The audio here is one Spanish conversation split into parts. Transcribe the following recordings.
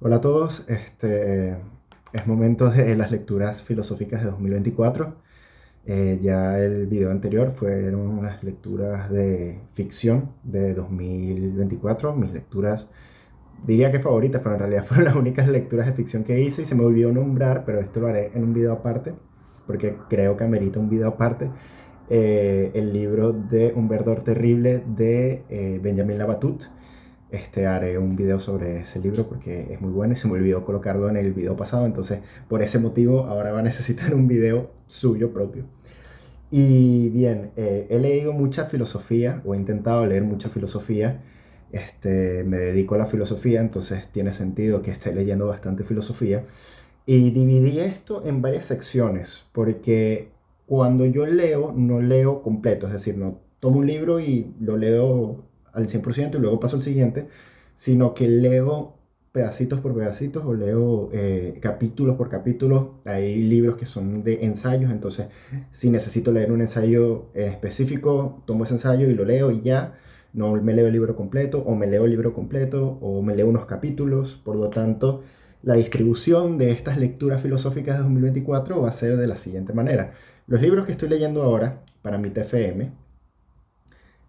Hola a todos, es momento de las lecturas filosóficas de 2024. Ya el video anterior fueron unas lecturas de ficción de 2024, mis lecturas diría que favoritas, pero en realidad fueron las únicas lecturas de ficción que hice y se me olvidó nombrar, pero esto lo haré en un video aparte, porque creo que amerita un video aparte. El libro de Un verdor terrible de Benjamin Labatut. Haré un video sobre ese libro porque es muy bueno y se me olvidó colocarlo en el video pasado, entonces por ese motivo ahora va a necesitar un video suyo propio. Y bien, he leído mucha filosofía o he intentado leer mucha filosofía. Me dedico a la filosofía, entonces tiene sentido que esté leyendo bastante filosofía. Y dividí esto en varias secciones porque cuando yo leo, no leo completo, es decir, no tomo un libro y lo leo al 100% y luego paso al siguiente, sino que leo pedacitos por pedacitos o leo capítulos por capítulos. Hay libros que son de ensayos, entonces si necesito leer un ensayo en específico, tomo ese ensayo y lo leo y ya. No me leo el libro completo, o me leo el libro completo, o me leo unos capítulos. Por lo tanto, la distribución de estas lecturas filosóficas de 2024 va a ser de la siguiente manera. Los libros que estoy leyendo ahora para mi TFM,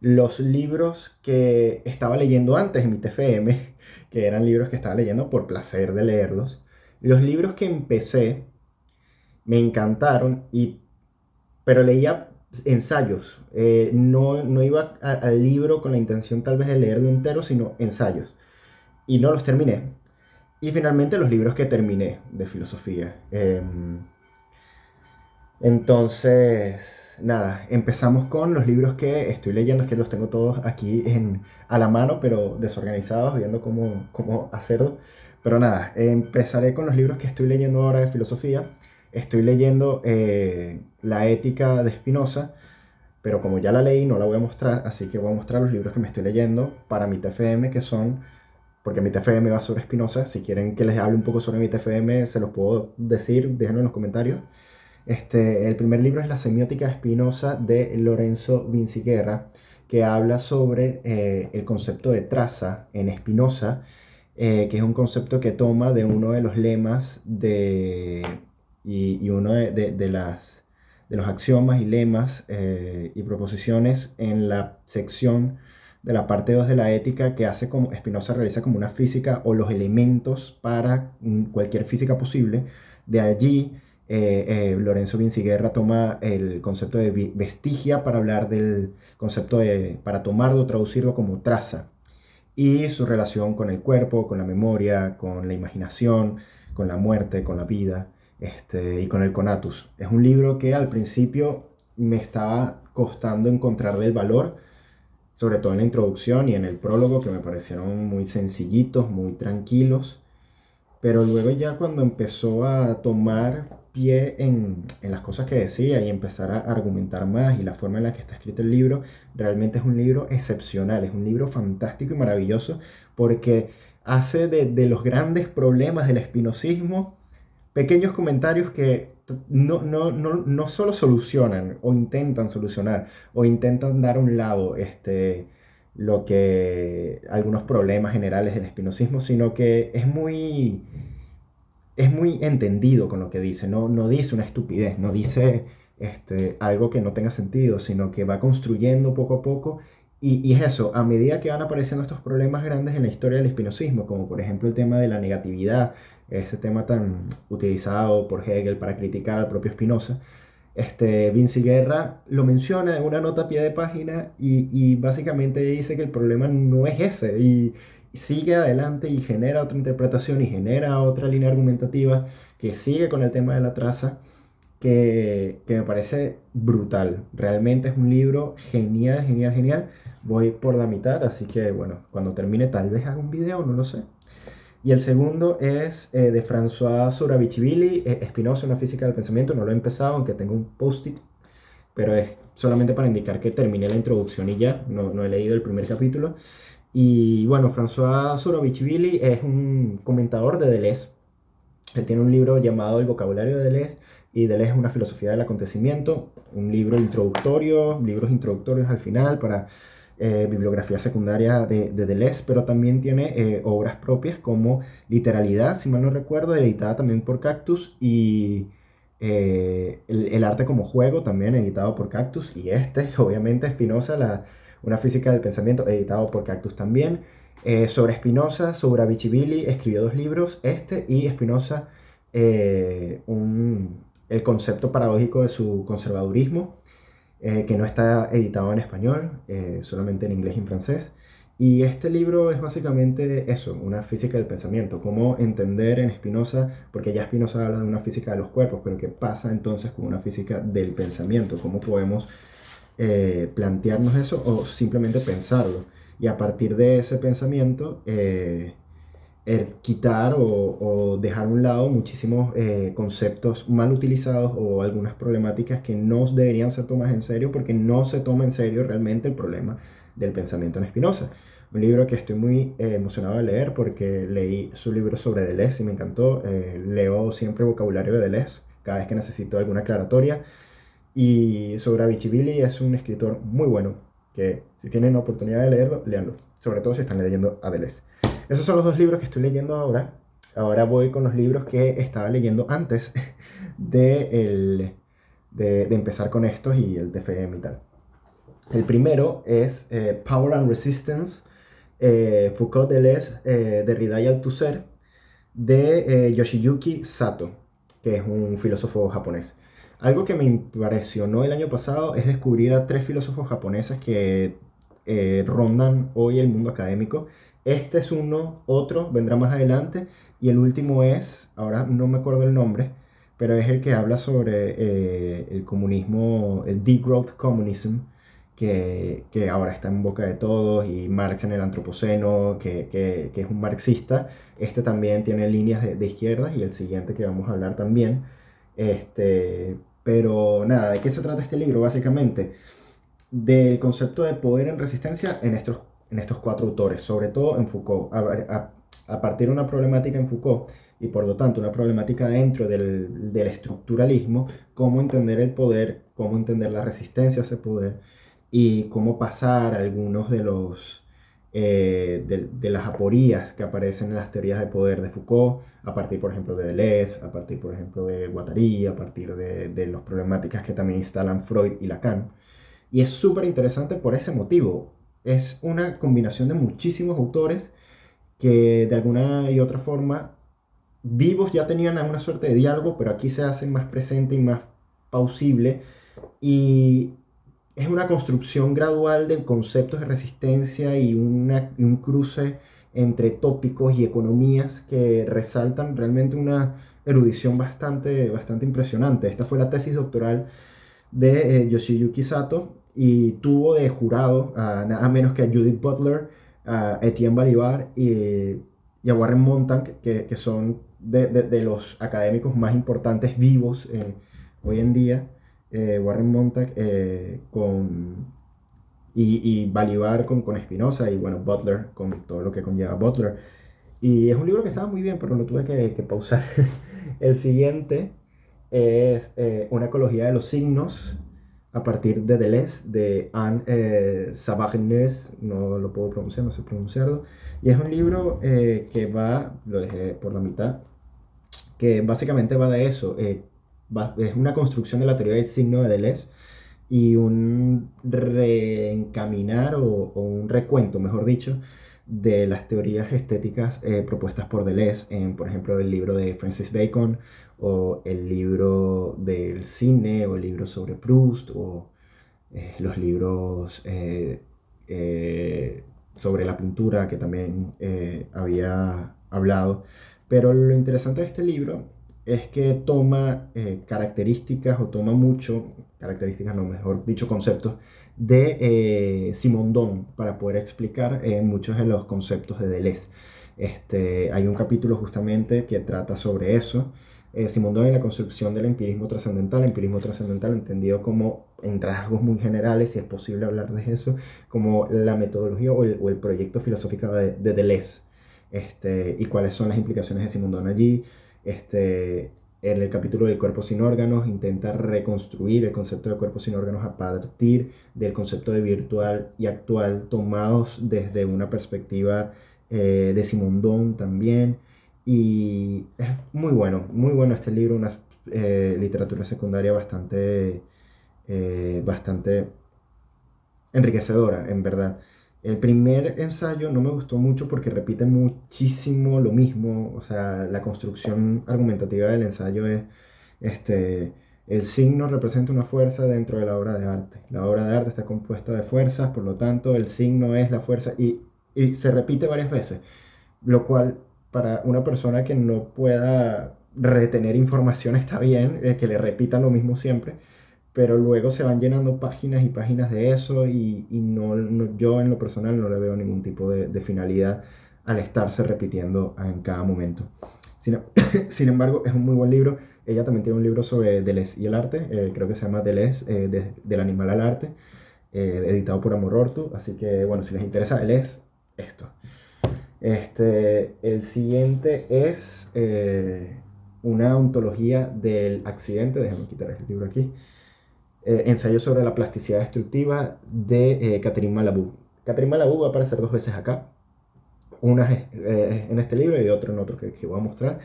los libros que estaba leyendo antes en mi TFM, que eran libros que estaba leyendo por placer de leerlos, los libros que empecé me encantaron, pero leía ensayos. No iba al libro con la intención tal vez de leerlo entero, sino ensayos. Y no los terminé. Y finalmente los libros que terminé de filosofía. Entonces, nada, empezamos con los libros que estoy leyendo, es que los tengo todos aquí a la mano, pero desorganizados, viendo cómo hacerlo. Pero nada, empezaré con los libros que estoy leyendo ahora de filosofía. Estoy leyendo La Ética de Spinoza, pero como ya la leí, no la voy a mostrar, así que voy a mostrar los libros que me estoy leyendo para mi TFM, que son, porque mi TFM va sobre Spinoza. Si quieren que les hable un poco sobre mi TFM, se los puedo decir, déjenlo en los comentarios. El primer libro es La semiótica de Spinoza de Lorenzo Vinciguerra, que habla sobre el concepto de traza en Spinoza, que es un concepto que toma de uno de los lemas y uno de los axiomas y lemas y proposiciones en la sección de la parte 2 de la ética que hace como Spinoza realiza como una física o los elementos para cualquier física posible. De allí Lorenzo Vinciguerra toma el concepto de vestigia para hablar del concepto para tomarlo, traducirlo como traza, y su relación con el cuerpo, con la memoria, con la imaginación, con la muerte, con la vida, y con el conatus. Es un libro que al principio me estaba costando encontrar del valor, sobre todo en la introducción y en el prólogo, que me parecieron muy sencillitos, muy tranquilos. Pero luego ya cuando empezó a tomar pie en las cosas que decía y empezar a argumentar más y la forma en la que está escrito el libro, realmente es un libro excepcional, es un libro fantástico y maravilloso porque hace de los grandes problemas del espinosismo pequeños comentarios que no solo solucionan o intentan solucionar o intentan dar a un lado lo que algunos problemas generales del espinosismo, sino que es muy entendido con lo que dice. No dice una estupidez, no dice algo que no tenga sentido, sino que va construyendo poco a poco. Y es eso, a medida que van apareciendo estos problemas grandes en la historia del espinosismo, como por ejemplo el tema de la negatividad, ese tema tan utilizado por Hegel para criticar al propio Spinoza, Vinci Guerra lo menciona en una nota a pie de página y básicamente dice que el problema no es ese y sigue adelante y genera otra interpretación y genera otra línea argumentativa que sigue con el tema de la traza, que me parece brutal. Realmente es un libro genial, genial, genial. Voy por la mitad, así que bueno, cuando termine tal vez haga un video, no lo sé. Y el segundo es de François Surabichvili, Spinoza, una física del pensamiento. No lo he empezado, aunque tengo un post-it, pero es solamente para indicar que terminé la introducción y ya, no he leído el primer capítulo. Y bueno, François Surabichvili es un comentador de Deleuze. Él tiene un libro llamado El vocabulario de Deleuze, y Deleuze es una filosofía del acontecimiento, un libro introductorio, libros introductorios al final para bibliografía secundaria de Deleuze, pero también tiene obras propias como Literalidad, si mal no recuerdo, editada también por Cactus, y el arte como juego, también editado por Cactus, y obviamente, Spinoza, una física del pensamiento, editado por Cactus también. Sobre Spinoza, sobre Avicii escribió dos libros, y Spinoza, el concepto paradójico de su conservadurismo, que no está editado en español, solamente en inglés y en francés. Y este libro es básicamente eso, una física del pensamiento, cómo entender en Spinoza, porque ya Spinoza habla de una física de los cuerpos, pero qué pasa entonces con una física del pensamiento, cómo podemos plantearnos eso o simplemente pensarlo. Y a partir de ese pensamiento, quitar o dejar a un lado muchísimos conceptos mal utilizados o algunas problemáticas que no deberían ser tomadas en serio porque no se toma en serio realmente el problema del pensamiento en Spinoza. Un libro que estoy muy emocionado de leer porque leí su libro sobre Deleuze y me encantó. Leo siempre vocabulario de Deleuze cada vez que necesito alguna aclaratoria. Y sobre Avicii es un escritor muy bueno que si tienen la oportunidad de leerlo, léanlo. Sobre todo si están leyendo a Deleuze. Esos son los dos libros que estoy leyendo ahora. Ahora voy con los libros que estaba leyendo antes de empezar con estos y el TFM y tal. El primero es Power and Resistance, Foucault, Deleuze, Derrida y Althusser, de Yoshiyuki Sato, que es un filósofo japonés. Algo que me impresionó el año pasado es descubrir a tres filósofos japoneses que rondan hoy el mundo académico. Este es uno, otro vendrá más adelante, y el último es, ahora no me acuerdo el nombre, pero es el que habla sobre el comunismo, el degrowth communism, que ahora está en boca de todos, y Marx en el Antropoceno, que es un marxista. Este también tiene líneas de izquierdas y el siguiente que vamos a hablar también. Pero nada, ¿de qué se trata este libro? Básicamente, del concepto de poder en resistencia en estos cuatro autores, sobre todo en Foucault. A partir de una problemática en Foucault y por lo tanto una problemática dentro del estructuralismo, cómo entender el poder, cómo entender la resistencia a ese poder y cómo pasar algunos de las aporías que aparecen en las teorías de poder de Foucault, a partir, por ejemplo, de Deleuze, a partir, por ejemplo, de Guattari, a partir de las problemáticas que también instalan Freud y Lacan. Y es súper interesante por ese motivo. Es una combinación de muchísimos autores que de alguna y otra forma vivos ya tenían una suerte de diálogo, pero aquí se hacen más presente y más pausible. Y es una construcción gradual de conceptos de resistencia y un cruce entre tópicos y economías que resaltan realmente una erudición bastante impresionante. Esta fue la tesis doctoral de Yoshiyuki Sato y tuvo de jurado a nada menos que a Judith Butler, a Etienne Balibar y a Warren Montag, que son de los académicos más importantes vivos hoy en día. Warren Montag y Balibar con Spinoza y bueno, Butler con todo lo que conlleva Butler. Y es un libro que estaba muy bien, pero lo tuve que pausar. El siguiente es Una ecología de los signos, a partir de Deleuze, de Anne Savarnès, no lo puedo pronunciar, no sé pronunciarlo. Y es un libro lo dejé por la mitad, que básicamente va de eso. Es una construcción de la teoría del signo de Deleuze y un reencaminar o un recuento, mejor dicho, de las teorías estéticas propuestas por Deleuze, por ejemplo, el libro de Francis Bacon, o el libro del cine, o el libro sobre Proust, o los libros sobre la pintura que también había hablado. Pero lo interesante de este libro es que toma características, o toma mucho, características no, mejor dicho, conceptos de Simondon para poder explicar muchos de los conceptos de Deleuze. Hay un capítulo justamente que trata sobre eso. Simondon y la construcción del empirismo trascendental entendido como en rasgos muy generales, si es posible hablar de eso, como la metodología o el proyecto filosófico de Deleuze, y cuáles son las implicaciones de Simondon allí. en el capítulo del cuerpo sin órganos intenta reconstruir el concepto de cuerpo sin órganos a partir del concepto de virtual y actual, tomados desde una perspectiva de Simondon también. Y es muy bueno este libro, una literatura secundaria bastante enriquecedora, en verdad. El primer ensayo no me gustó mucho porque repite muchísimo lo mismo, o sea, la construcción argumentativa del ensayo es, este, el signo representa una fuerza dentro de la obra de arte. La obra de arte está compuesta de fuerzas, por lo tanto, el signo es la fuerza y se repite varias veces, lo cual para una persona que no pueda retener información está bien, que le repitan lo mismo siempre, pero luego se van llenando páginas y páginas de eso y yo en lo personal no le veo ningún tipo de finalidad al estarse repitiendo en cada momento. Sin, sin embargo, es un muy buen libro. Ella también tiene un libro sobre Deleuze y el arte, creo que se llama Deleuze, del animal al arte, editado por Amor Ortu, así que bueno, si les interesa Deleuze, esto. El siguiente es una ontología del accidente, déjame quitar el libro aquí. Ensayo sobre la plasticidad destructiva de Catherine Malabou. Catherine Malabou va a aparecer dos veces acá, una en este libro y otra en otro que voy a mostrar.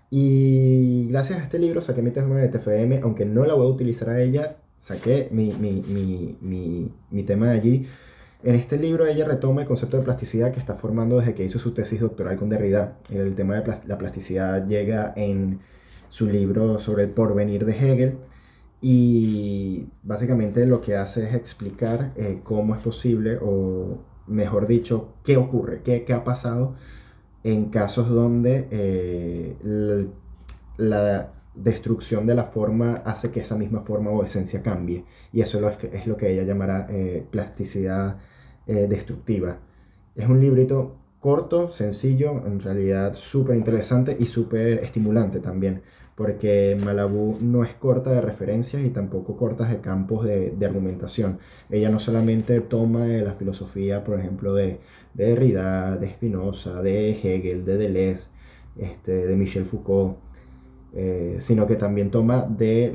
Y gracias a este libro saqué mi tema de TFM, aunque no la voy a utilizar a ella, saqué mi tema de allí. En este libro ella retoma el concepto de plasticidad que está formando desde que hizo su tesis doctoral con Derrida. El tema de la plasticidad llega en su libro sobre el porvenir de Hegel y básicamente lo que hace es explicar cómo es posible, o mejor dicho, qué ocurre, qué ha pasado en casos donde la destrucción de la forma hace que esa misma forma o esencia cambie. Y eso es lo que ella llamará plasticidad destructiva. Es un librito corto, sencillo, en realidad súper interesante y súper estimulante también, porque Malabou no es corta de referencias y tampoco corta de campos de argumentación. Ella no solamente toma de la filosofía, por ejemplo, de Derrida, de Spinoza, de Hegel, de Deleuze, de Michel Foucault, sino que también toma de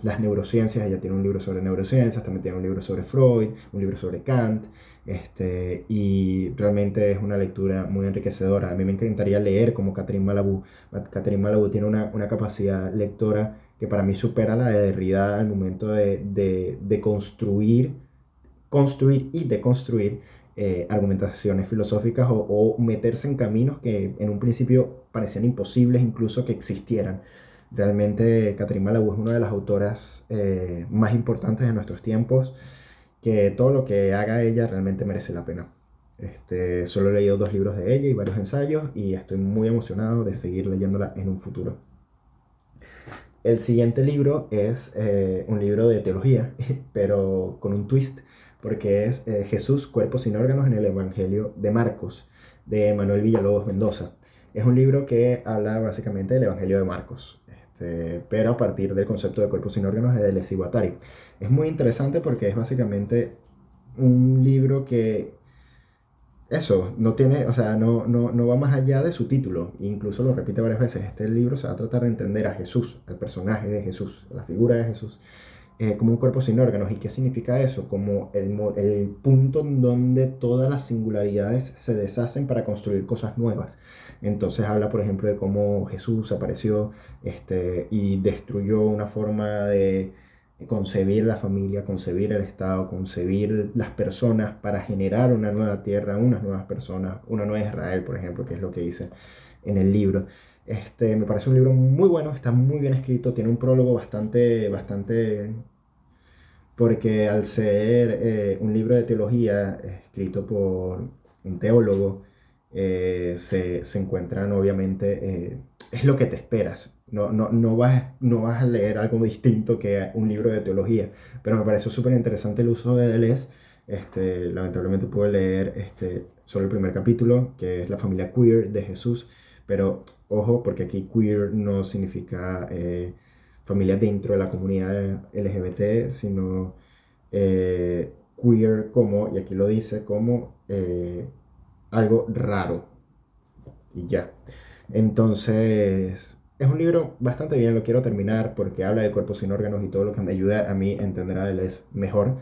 las neurociencias. Ella tiene un libro sobre neurociencias, también tiene un libro sobre Freud, un libro sobre Kant, y realmente es una lectura muy enriquecedora. A mí me encantaría leer como Catherine Malabou. Catherine Malabou tiene una capacidad lectora que para mí supera la de Derrida al momento de construir y deconstruir argumentaciones filosóficas o meterse en caminos que en un principio parecían imposibles incluso que existieran. Realmente Catherine Malabou es una de las autoras más importantes de nuestros tiempos, que todo lo que haga ella realmente merece la pena. Solo he leído dos libros de ella y varios ensayos y estoy muy emocionado de seguir leyéndola en un futuro. El siguiente libro es un libro de teología, pero con un twist, porque es Jesús, cuerpo sin órganos en el Evangelio de Marcos, de Manuel Villalobos Mendoza. Es un libro que habla básicamente del Evangelio de Marcos, pero a partir del concepto de cuerpo sin órganos de Deleuze y Guattari. Es muy interesante porque es básicamente un libro que eso, no tiene, o sea, no va más allá de su título, incluso lo repite varias veces. Este libro se va a tratar de entender a Jesús, al personaje de Jesús, a la figura de Jesús, como un cuerpo sin órganos. ¿Y qué significa eso? Como el punto en donde todas las singularidades se deshacen para construir cosas nuevas. Entonces habla, por ejemplo, de cómo Jesús apareció y destruyó una forma de concebir la familia, concebir el Estado, concebir las personas para generar una nueva tierra, unas nuevas personas, una nueva Israel, por ejemplo, que es lo que dice en el libro. Me parece un libro muy bueno, está muy bien escrito, tiene un prólogo bastante, porque al ser un libro de teología escrito por un teólogo, se encuentran obviamente, es lo que te esperas. No vas a leer algo distinto que un libro de teología, pero me pareció súper interesante el uso de Deleuze. Lamentablemente pude leer solo el primer capítulo, que es la familia queer de Jesús, pero ojo, porque aquí queer no significa familia dentro de la comunidad LGBT, sino queer como, y aquí lo dice, como algo raro, y ya. Entonces, es un libro bastante bien, lo quiero terminar porque habla del cuerpo sin órganos y todo lo que me ayuda a mí a entender a Deleuze mejor.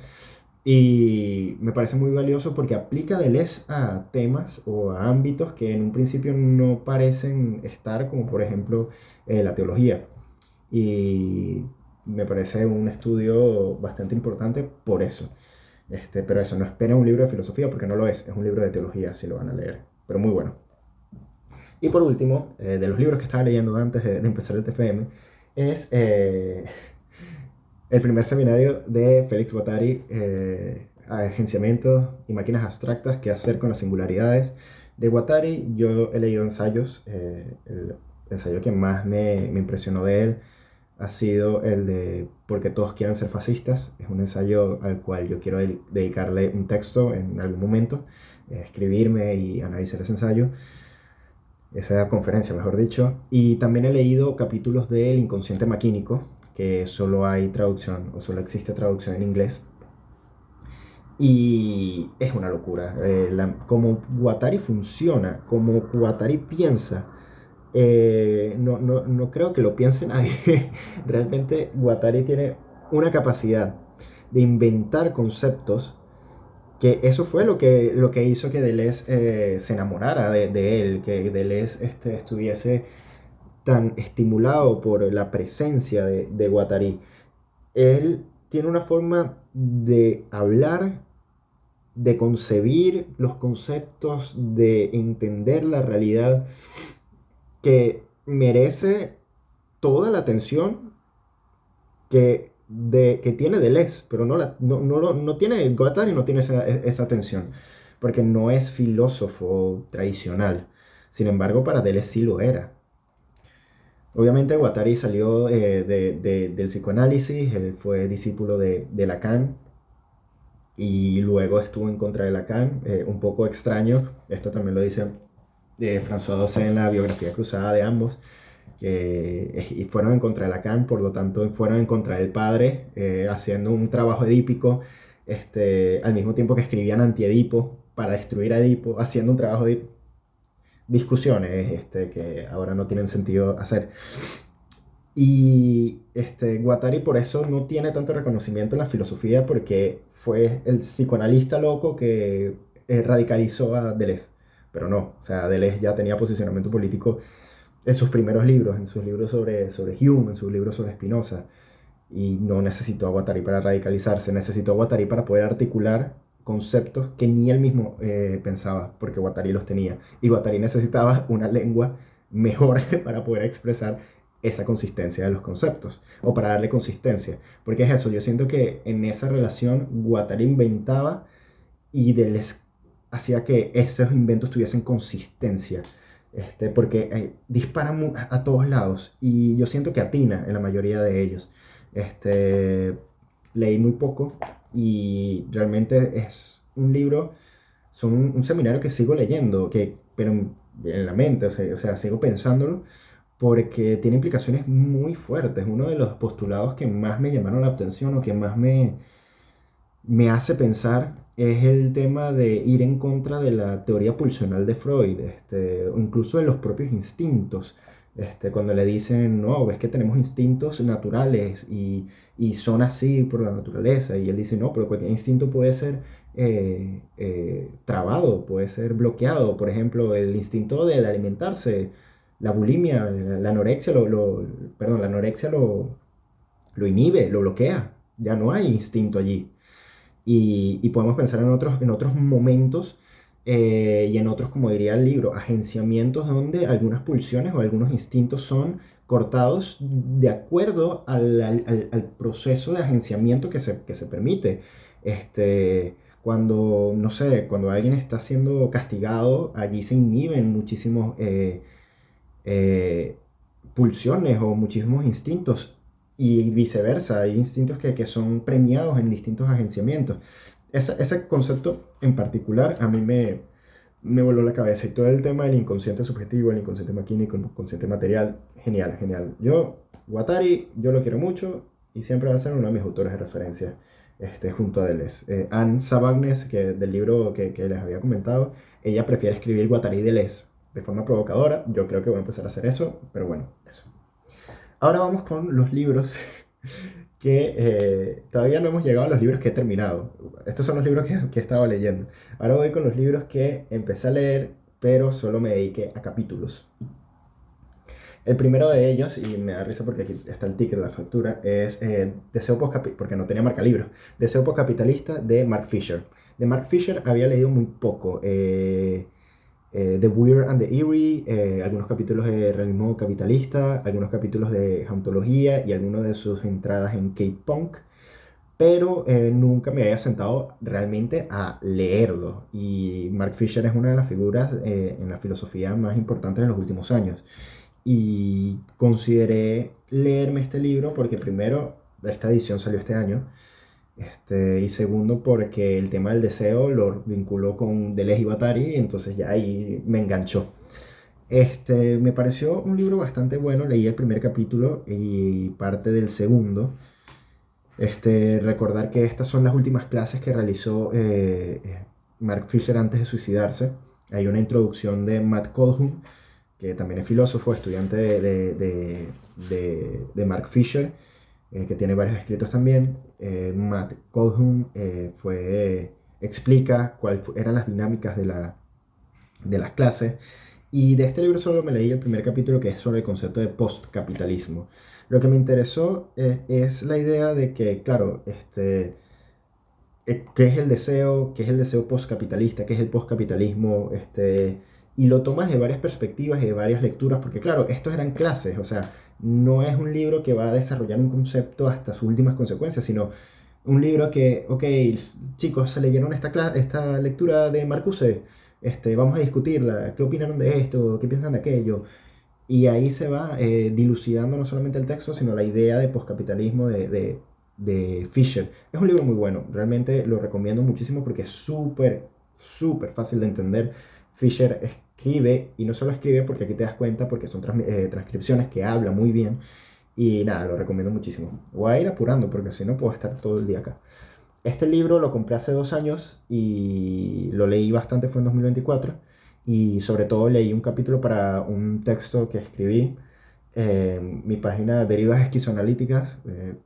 Y me parece muy valioso porque aplica Deleuze a temas o a ámbitos que en un principio no parecen estar, como por ejemplo la teología. Y me parece un estudio bastante importante por eso. Pero eso, no esperen un libro de filosofía porque no lo es un libro de teología si lo van a leer, pero muy bueno. Y por último, de los libros que estaba leyendo antes de empezar el TFM, es el primer seminario de Félix Guattari, Agenciamientos y máquinas abstractas, qué hacer con las singularidades. De Guattari yo he leído ensayos, el ensayo que más me impresionó de él ha sido el de Porque todos quieren ser fascistas. Es un ensayo al cual yo quiero dedicarle un texto en algún momento, escribirme y analizar ese ensayo, esa conferencia, mejor dicho. Y también he leído capítulos del Inconsciente Maquínico, que solo hay traducción o solo existe traducción en inglés. Y es una locura. Como Guattari funciona, como Guattari piensa, no creo que lo piense nadie. Realmente Guattari tiene una capacidad de inventar conceptos que eso fue lo que hizo que Deleuze se enamorara de él, que Deleuze estuviese tan estimulado por la presencia de Guattari. Él tiene una forma de hablar, de concebir los conceptos, de entender la realidad, que merece toda la atención que tiene Deleuze, pero no tiene Guattari, no tiene esa atención, porque no es filósofo tradicional. Sin embargo, para Deleuze sí lo era. Obviamente Guattari salió del psicoanálisis, él fue discípulo de Lacan y luego estuvo en contra de Lacan, un poco extraño, esto también lo dice François Docé en la biografía cruzada de ambos, que y fueron en contra de Lacan, por lo tanto fueron en contra del padre, haciendo un trabajo edípico, al mismo tiempo que escribían anti-Edipo para destruir a Edipo, haciendo un trabajo de discusiones que ahora no tienen sentido hacer. Y Guattari por eso no tiene tanto reconocimiento en la filosofía porque fue el psicoanalista loco que radicalizó a Deleuze. Pero no, o sea, Deleuze ya tenía posicionamiento político en sus primeros libros, en sus libros sobre Hume, en sus libros sobre Spinoza. Y no necesitó a Guattari para radicalizarse, necesitó a Guattari para poder articular conceptos que ni él mismo pensaba, porque Guattari los tenía. Y Guattari necesitaba una lengua mejor para poder expresar esa consistencia de los conceptos, o para darle consistencia. Porque es eso, yo siento que en esa relación Guattari inventaba y les hacía que esos inventos tuviesen consistencia. Porque disparan a todos lados y yo siento que atina en la mayoría de ellos. Este, Leí muy poco y realmente es un libro, son un seminario que sigo leyendo, pero en la mente, o sea, sigo pensándolo porque tiene implicaciones muy fuertes. Uno de los postulados que más me llamaron la atención o que más me hace pensar es el tema de ir en contra de la teoría pulsional de Freud, o incluso de los propios instintos. Cuando le dicen, no, es que tenemos instintos naturales y son así por la naturaleza. Y él dice, no, pero cualquier instinto puede ser trabado, puede ser bloqueado. Por ejemplo, el instinto de alimentarse, la bulimia, la anorexia, perdón, la anorexia lo inhibe, lo bloquea. Ya no hay instinto allí. Y podemos pensar en otros momentos y en otros, como diría el libro, agenciamientos donde algunas pulsiones o algunos instintos son cortados de acuerdo al proceso de agenciamiento que se permite. Cuando, no sé, cuando alguien está siendo castigado, allí se inhiben muchísimos eh, pulsiones o muchísimos instintos y viceversa, hay instintos que son premiados en distintos agenciamientos. Ese concepto en particular a mí me voló la cabeza y todo el tema del inconsciente subjetivo, el inconsciente maquínico, el inconsciente material, genial, genial. Guattari, yo lo quiero mucho y siempre va a ser uno de mis autores de referencia. Junto a Deleuze. Anne Savagnes, del libro que les había comentado, ella prefiere escribir Guattari y Deleuze de forma provocadora. Yo creo que voy a empezar a hacer eso, pero bueno, eso. Ahora vamos con los libros que todavía no hemos llegado a los libros que he terminado. Estos son los libros que he estado leyendo. Ahora voy con los libros que empecé a leer, pero solo me dediqué a capítulos. El primero de ellos, y me da risa porque aquí está el ticket, la factura, es Deseo Postcapitalista, porque no tenía marca libro, Deseo Postcapitalista de Mark Fisher. De Mark Fisher había leído muy poco. The Weird and the Eerie, algunos capítulos de Realismo Capitalista, algunos capítulos de Hauntología y algunos de sus entradas en K-Punk, pero nunca me había sentado realmente a leerlo. Y Mark Fisher es una de las figuras en la filosofía más importantes de los últimos años. Y consideré leerme este libro porque primero, esta edición salió este año, y segundo porque el tema del deseo lo vinculó con Deleuze y Guattari, entonces ya ahí me enganchó. Me pareció un libro bastante bueno, leí el primer capítulo y parte del segundo. Recordar que estas son las últimas clases que realizó Mark Fisher antes de suicidarse. Hay una introducción de Matt Colhun, que también es filósofo, estudiante de Mark Fisher, que tiene varios escritos también. Matt Colhun explica cuáles eran las dinámicas de las clases. Y de este libro solo me leí el primer capítulo, que es sobre el concepto de postcapitalismo. Lo que me interesó es la idea de que, claro, qué es el deseo, qué es el deseo postcapitalista, qué es el postcapitalismo, y lo tomas de varias perspectivas y de varias lecturas, porque claro, estos eran clases, o sea, no es un libro que va a desarrollar un concepto hasta sus últimas consecuencias, sino un libro que, ok, chicos, se leyeron esta lectura de Marcuse, vamos a discutirla, qué opinaron de esto, qué piensan de aquello, y ahí se va dilucidando no solamente el texto, sino la idea de poscapitalismo de Fisher. Es un libro muy bueno, realmente lo recomiendo muchísimo porque es súper, súper fácil de entender. Fisher escribe, y no solo escribe porque aquí te das cuenta, porque son transcripciones que habla muy bien. Y nada, lo recomiendo muchísimo. Voy a ir apurando porque si no puedo estar todo el día acá. Este libro lo compré hace 2 años y lo leí bastante, fue en 2024. Y sobre todo leí un capítulo para un texto que escribí en mi página Derivas Esquizoanalíticas,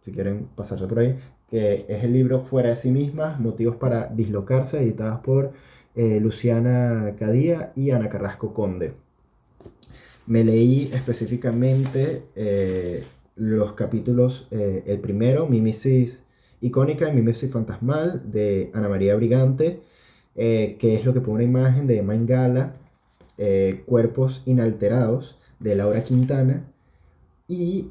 si quieren pasarse por ahí, que es el libro Fuera de sí mismas, motivos para dislocarse, editadas por Luciana Cadía y Ana Carrasco Conde. Me leí específicamente los capítulos, el primero, Mimesis icónica y Mimesis fantasmal, de Ana María Brigante, que es lo que pone una imagen de Emma Gala, Cuerpos inalterados, de Laura Quintana, y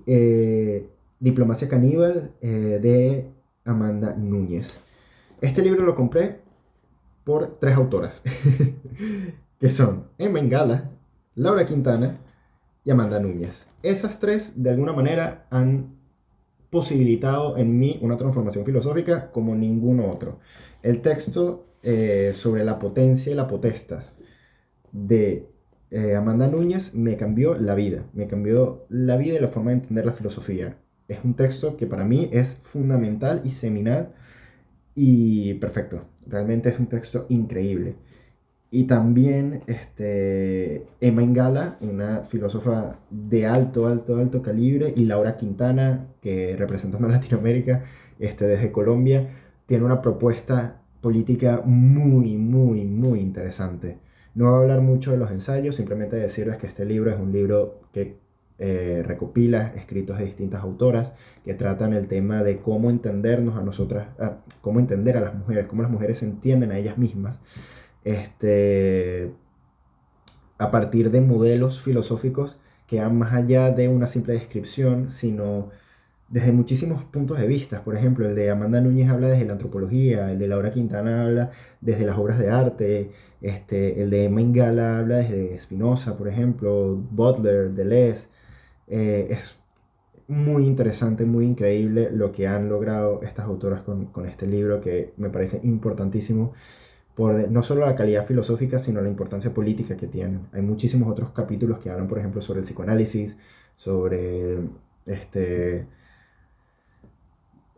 Diplomacia caníbal, de Amanda Núñez. Este libro lo compré por tres autoras, que son Emma Gala, Laura Quintana y Amanda Núñez. Esas tres, de alguna manera, han posibilitado en mí una transformación filosófica como ninguno otro. El texto sobre la potencia y la potestas de Amanda Núñez me cambió la vida y la forma de entender la filosofía. Es un texto que para mí es fundamental y seminal y perfecto. Realmente es un texto increíble. Y también Emma Ingala, una filósofa de alto, alto, alto calibre, y Laura Quintana, que representando a Latinoamérica desde Colombia, tiene una propuesta política muy, muy, muy interesante. No voy a hablar mucho de los ensayos, simplemente decirles que este libro es un libro que recopila escritos de distintas autoras que tratan el tema de cómo entendernos a nosotras, cómo entender a las mujeres, cómo las mujeres se entienden a ellas mismas, este, a partir de modelos filosóficos que van más allá de una simple descripción, sino desde muchísimos puntos de vista. Por ejemplo, el de Amanda Núñez habla desde la antropología, el de Laura Quintana habla desde las obras de arte, el de Mengala habla desde Spinoza, por ejemplo, Butler, Deleuze. Es muy interesante, muy increíble lo que han logrado estas autoras con este libro, que me parece importantísimo por no solo la calidad filosófica, sino la importancia política que tienen. Hay muchísimos otros capítulos que hablan, por ejemplo, sobre el psicoanálisis, sobre este,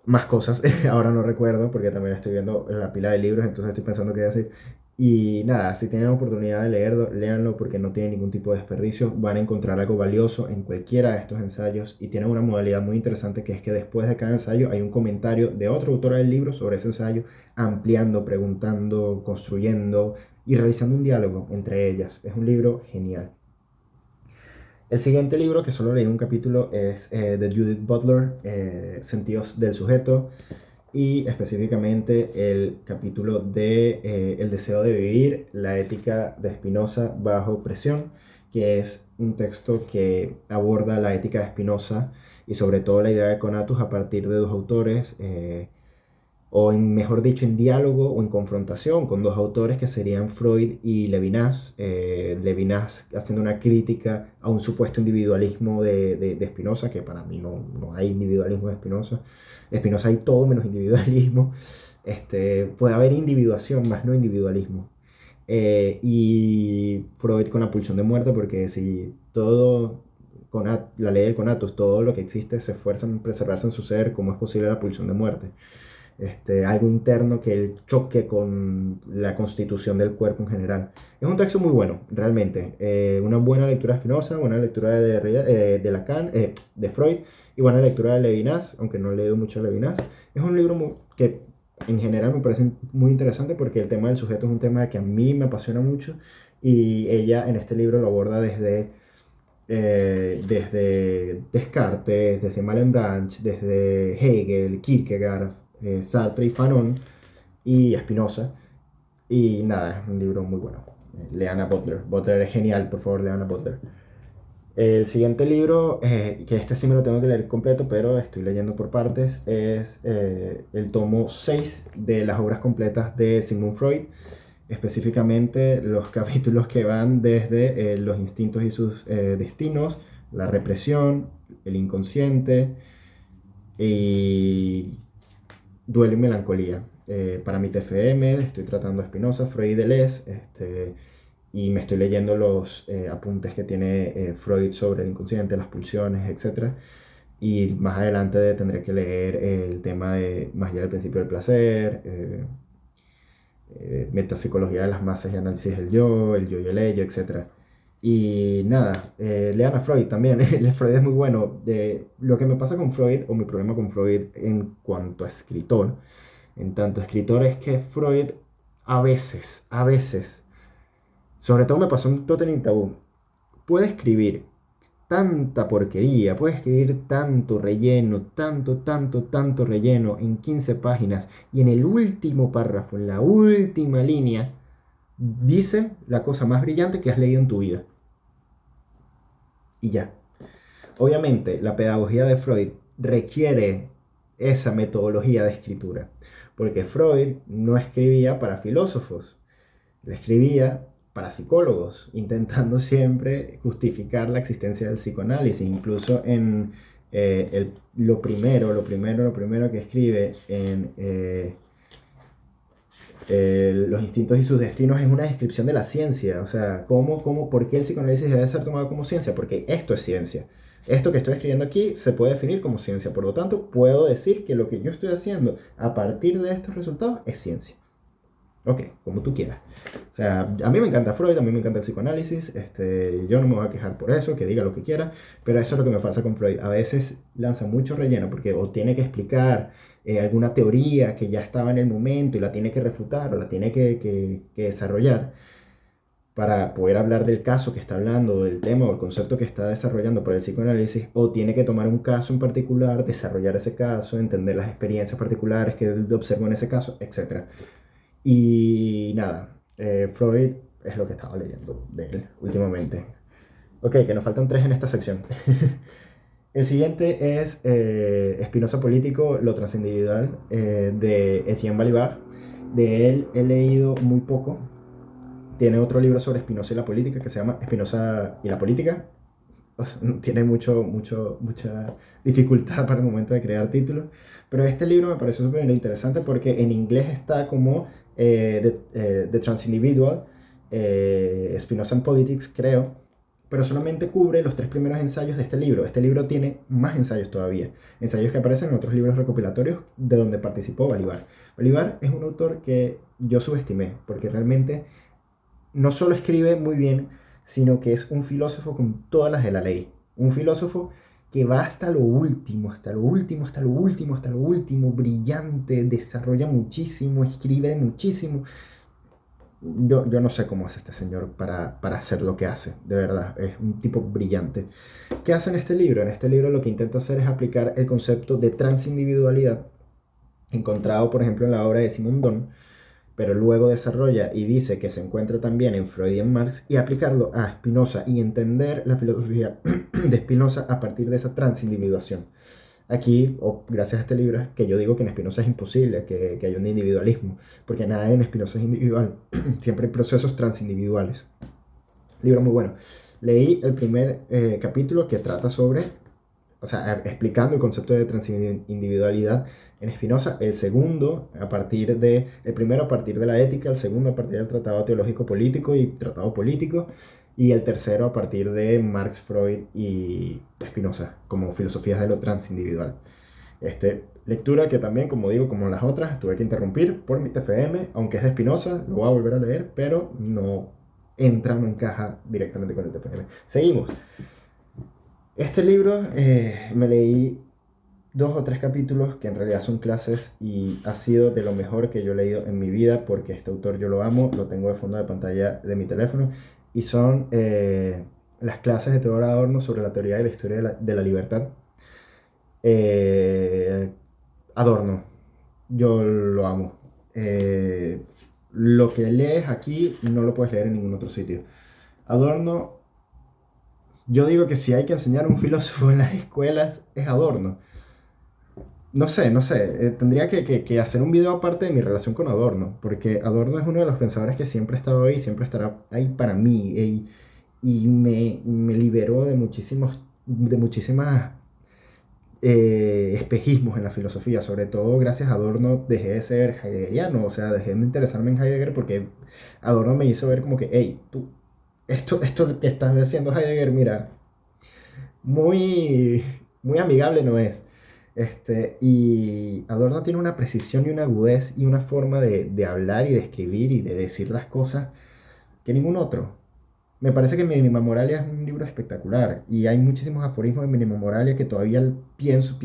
más cosas. Ahora no recuerdo porque también estoy viendo la pila de libros, entonces estoy pensando qué decir. Y nada, si tienen la oportunidad de leerlo, léanlo porque no tiene ningún tipo de desperdicio. Van a encontrar algo valioso en cualquiera de estos ensayos y tienen una modalidad muy interesante que es que después de cada ensayo hay un comentario de otro autor del libro sobre ese ensayo, ampliando, preguntando, construyendo y realizando un diálogo entre ellas. Es un libro genial. El siguiente libro, que solo leí un capítulo, es de Judith Butler, Sentidos del sujeto, y específicamente el capítulo de El deseo de vivir, la ética de Spinoza bajo presión, que es un texto que aborda la ética de Spinoza y sobre todo la idea de conatus a partir de dos autores, o mejor dicho, en diálogo o en confrontación con dos autores que serían Freud y Levinas. Levinas haciendo una crítica a un supuesto individualismo de Spinoza, que para mí no hay individualismo de Spinoza. De Spinoza hay todo menos individualismo. Puede haber individuación, más no individualismo. Y Freud con la pulsión de muerte, porque si todo, la ley del conatus, todo lo que existe se esfuerza en preservarse en su ser, ¿cómo es posible la pulsión de muerte? Algo interno que él choque con la constitución del cuerpo en general. Es un texto muy bueno, realmente. Una buena lectura de Spinoza, buena lectura de Lacan, de Freud, y buena lectura de Levinas, aunque no he leído mucho de Levinas. Es un libro que en general me parece muy interesante porque el tema del sujeto es un tema que a mí me apasiona mucho y ella en este libro lo aborda desde Descartes, desde Malebranche, desde Hegel, Kierkegaard, Sartre y Fanon y Spinoza. Y nada, es un libro muy bueno. Lean a Butler. Butler es genial, por favor, lean a Butler. El siguiente libro, que este sí me lo tengo que leer completo, pero estoy leyendo por partes, es el tomo 6 de las obras completas de Sigmund Freud, específicamente los capítulos que van desde los instintos y sus destinos, la represión, el inconsciente y duelo y melancolía. Para mi TFM estoy tratando a Spinoza, Freud y Deleuze, y me estoy leyendo los apuntes que tiene Freud sobre el inconsciente, las pulsiones, etc. Y más adelante tendré que leer el tema de más allá del principio del placer, metapsicología de las masas y análisis del yo, el yo y el ello, etc. Y nada, lean a Freud también. Freud es muy bueno. Lo que me pasa con Freud, o mi problema con Freud en cuanto a escritor, en tanto escritor, es que Freud a veces, sobre todo me pasó en Totem y Tabú, puede escribir tanta porquería, puede escribir tanto relleno, tanto relleno en 15 páginas y en el último párrafo, en la última línea, dice la cosa más brillante que has leído en tu vida. Y ya. Obviamente, la pedagogía de Freud requiere esa metodología de escritura, porque Freud no escribía para filósofos, lo escribía para psicólogos, intentando siempre justificar la existencia del psicoanálisis. Incluso en lo primero que escribe en Los instintos y sus destinos es una descripción de la ciencia. O sea, ¿por qué el psicoanálisis debe ser tomado como ciencia? Porque esto es ciencia. Esto que estoy escribiendo aquí se puede definir como ciencia. Por lo tanto, puedo decir que lo que yo estoy haciendo a partir de estos resultados es ciencia. Ok, como tú quieras. O sea, a mí me encanta Freud, a mí me encanta el psicoanálisis, yo no me voy a quejar por eso, que diga lo que quiera, pero eso es lo que me pasa con Freud. A veces lanza mucho relleno porque o tiene que explicar alguna teoría que ya estaba en el momento y la tiene que refutar o la tiene que desarrollar para poder hablar del caso que está hablando, del tema o el concepto que está desarrollando por el psicoanálisis, o tiene que tomar un caso en particular, desarrollar ese caso, entender las experiencias particulares que él observó en ese caso, etc. Y nada, Freud es lo que estaba leyendo de él últimamente. Ok, que nos faltan 3 en esta sección. El siguiente es Spinoza Político, lo transindividual, de Etienne Balibar. De él he leído muy poco. Tiene otro libro sobre Spinoza y la política que se llama Spinoza y la política. O sea, tiene mucha dificultad para el momento de crear títulos. Pero este libro me parece súper interesante porque en inglés está como The Transindividual, Spinoza and Politics, creo, pero solamente cubre los 3 primeros ensayos de este libro. Este libro tiene más ensayos todavía, ensayos que aparecen en otros libros recopilatorios de donde participó Balibar. Balibar es un autor que yo subestimé, porque realmente no solo escribe muy bien, sino que es un filósofo con todas las de la ley. Un filósofo que va hasta lo último, hasta lo último, hasta lo último, hasta lo último, brillante, desarrolla muchísimo, escribe muchísimo. Yo no sé cómo hace este señor para hacer lo que hace, de verdad, es un tipo brillante. ¿Qué hace en este libro? En este libro lo que intenta hacer es aplicar el concepto de transindividualidad encontrado, por ejemplo, en la obra de Simon Don, pero luego desarrolla y dice que se encuentra también en Freud y en Marx, y aplicarlo a Spinoza y entender la filosofía de Spinoza a partir de esa transindividuación. Aquí, gracias a este libro, es que yo digo que en Spinoza es imposible que haya un individualismo, porque nada en Spinoza es individual, siempre hay procesos transindividuales. Libro muy bueno. Leí el primer capítulo que trata sobre, o sea, explicando el concepto de transindividualidad en Spinoza, el segundo el primero a partir de la ética, el segundo a partir del tratado teológico político y tratado político, y el tercero a partir de Marx, Freud y Spinoza, como filosofías de lo transindividual. Lectura que también, como digo, como las otras, tuve que interrumpir por mi TFM, aunque es de Spinoza, lo voy a volver a leer, pero no entra, no encaja directamente con el TFM. Seguimos. Este libro me leí 2 o 3 capítulos que en realidad son clases y ha sido de lo mejor que yo he leído en mi vida porque este autor yo lo amo, lo tengo de fondo de pantalla de mi teléfono y son las clases de Theodor Adorno sobre la teoría de la historia de la libertad. Eh, Adorno, yo lo amo. Lo que lees aquí no lo puedes leer en ningún otro sitio. Adorno, yo digo que si hay que enseñar a un filósofo en las escuelas es Adorno. No sé, tendría que hacer un video aparte de mi relación con Adorno, porque Adorno es uno de los pensadores que siempre ha estado ahí, siempre estará ahí para mí, y me liberó de muchísimas espejismos en la filosofía, sobre todo gracias a Adorno dejé de ser heideggeriano, o sea, dejé de interesarme en Heidegger porque Adorno me hizo ver como que, hey, tú, esto que estás haciendo Heidegger, mira, muy, muy amigable no es. Y Adorno tiene una precisión y una agudez y una forma de hablar y de escribir y de decir las cosas que ningún otro. Me parece que Mínima Moralia es un libro espectacular y hay muchísimos aforismos de Mínima Moralia que todavía pienso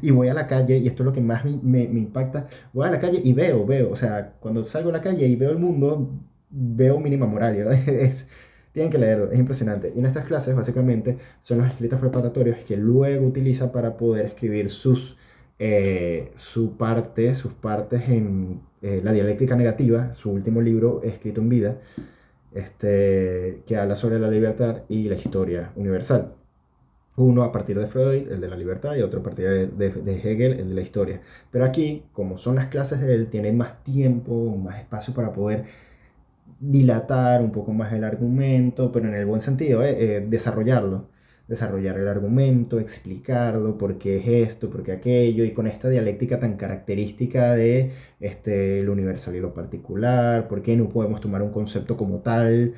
y voy a la calle y esto es lo que más me impacta. Voy a la calle y veo, o sea, cuando salgo a la calle y veo el mundo, veo Mínima Moralia. Tienen que leerlo, es impresionante. Y en estas clases básicamente son los escritos preparatorios que luego utiliza para poder escribir sus partes en La dialéctica negativa, su último libro escrito en vida, que habla sobre la libertad y la historia universal. Uno a partir de Freud, el de la libertad, y otro a partir de Hegel, el de la historia. Pero aquí, como son las clases de él, tiene más tiempo, más espacio para poder dilatar un poco más el argumento, pero en el buen sentido, desarrollar el argumento, explicarlo, por qué es esto, por qué aquello, y con esta dialéctica tan característica de lo universal y lo particular, por qué no podemos tomar un concepto como tal,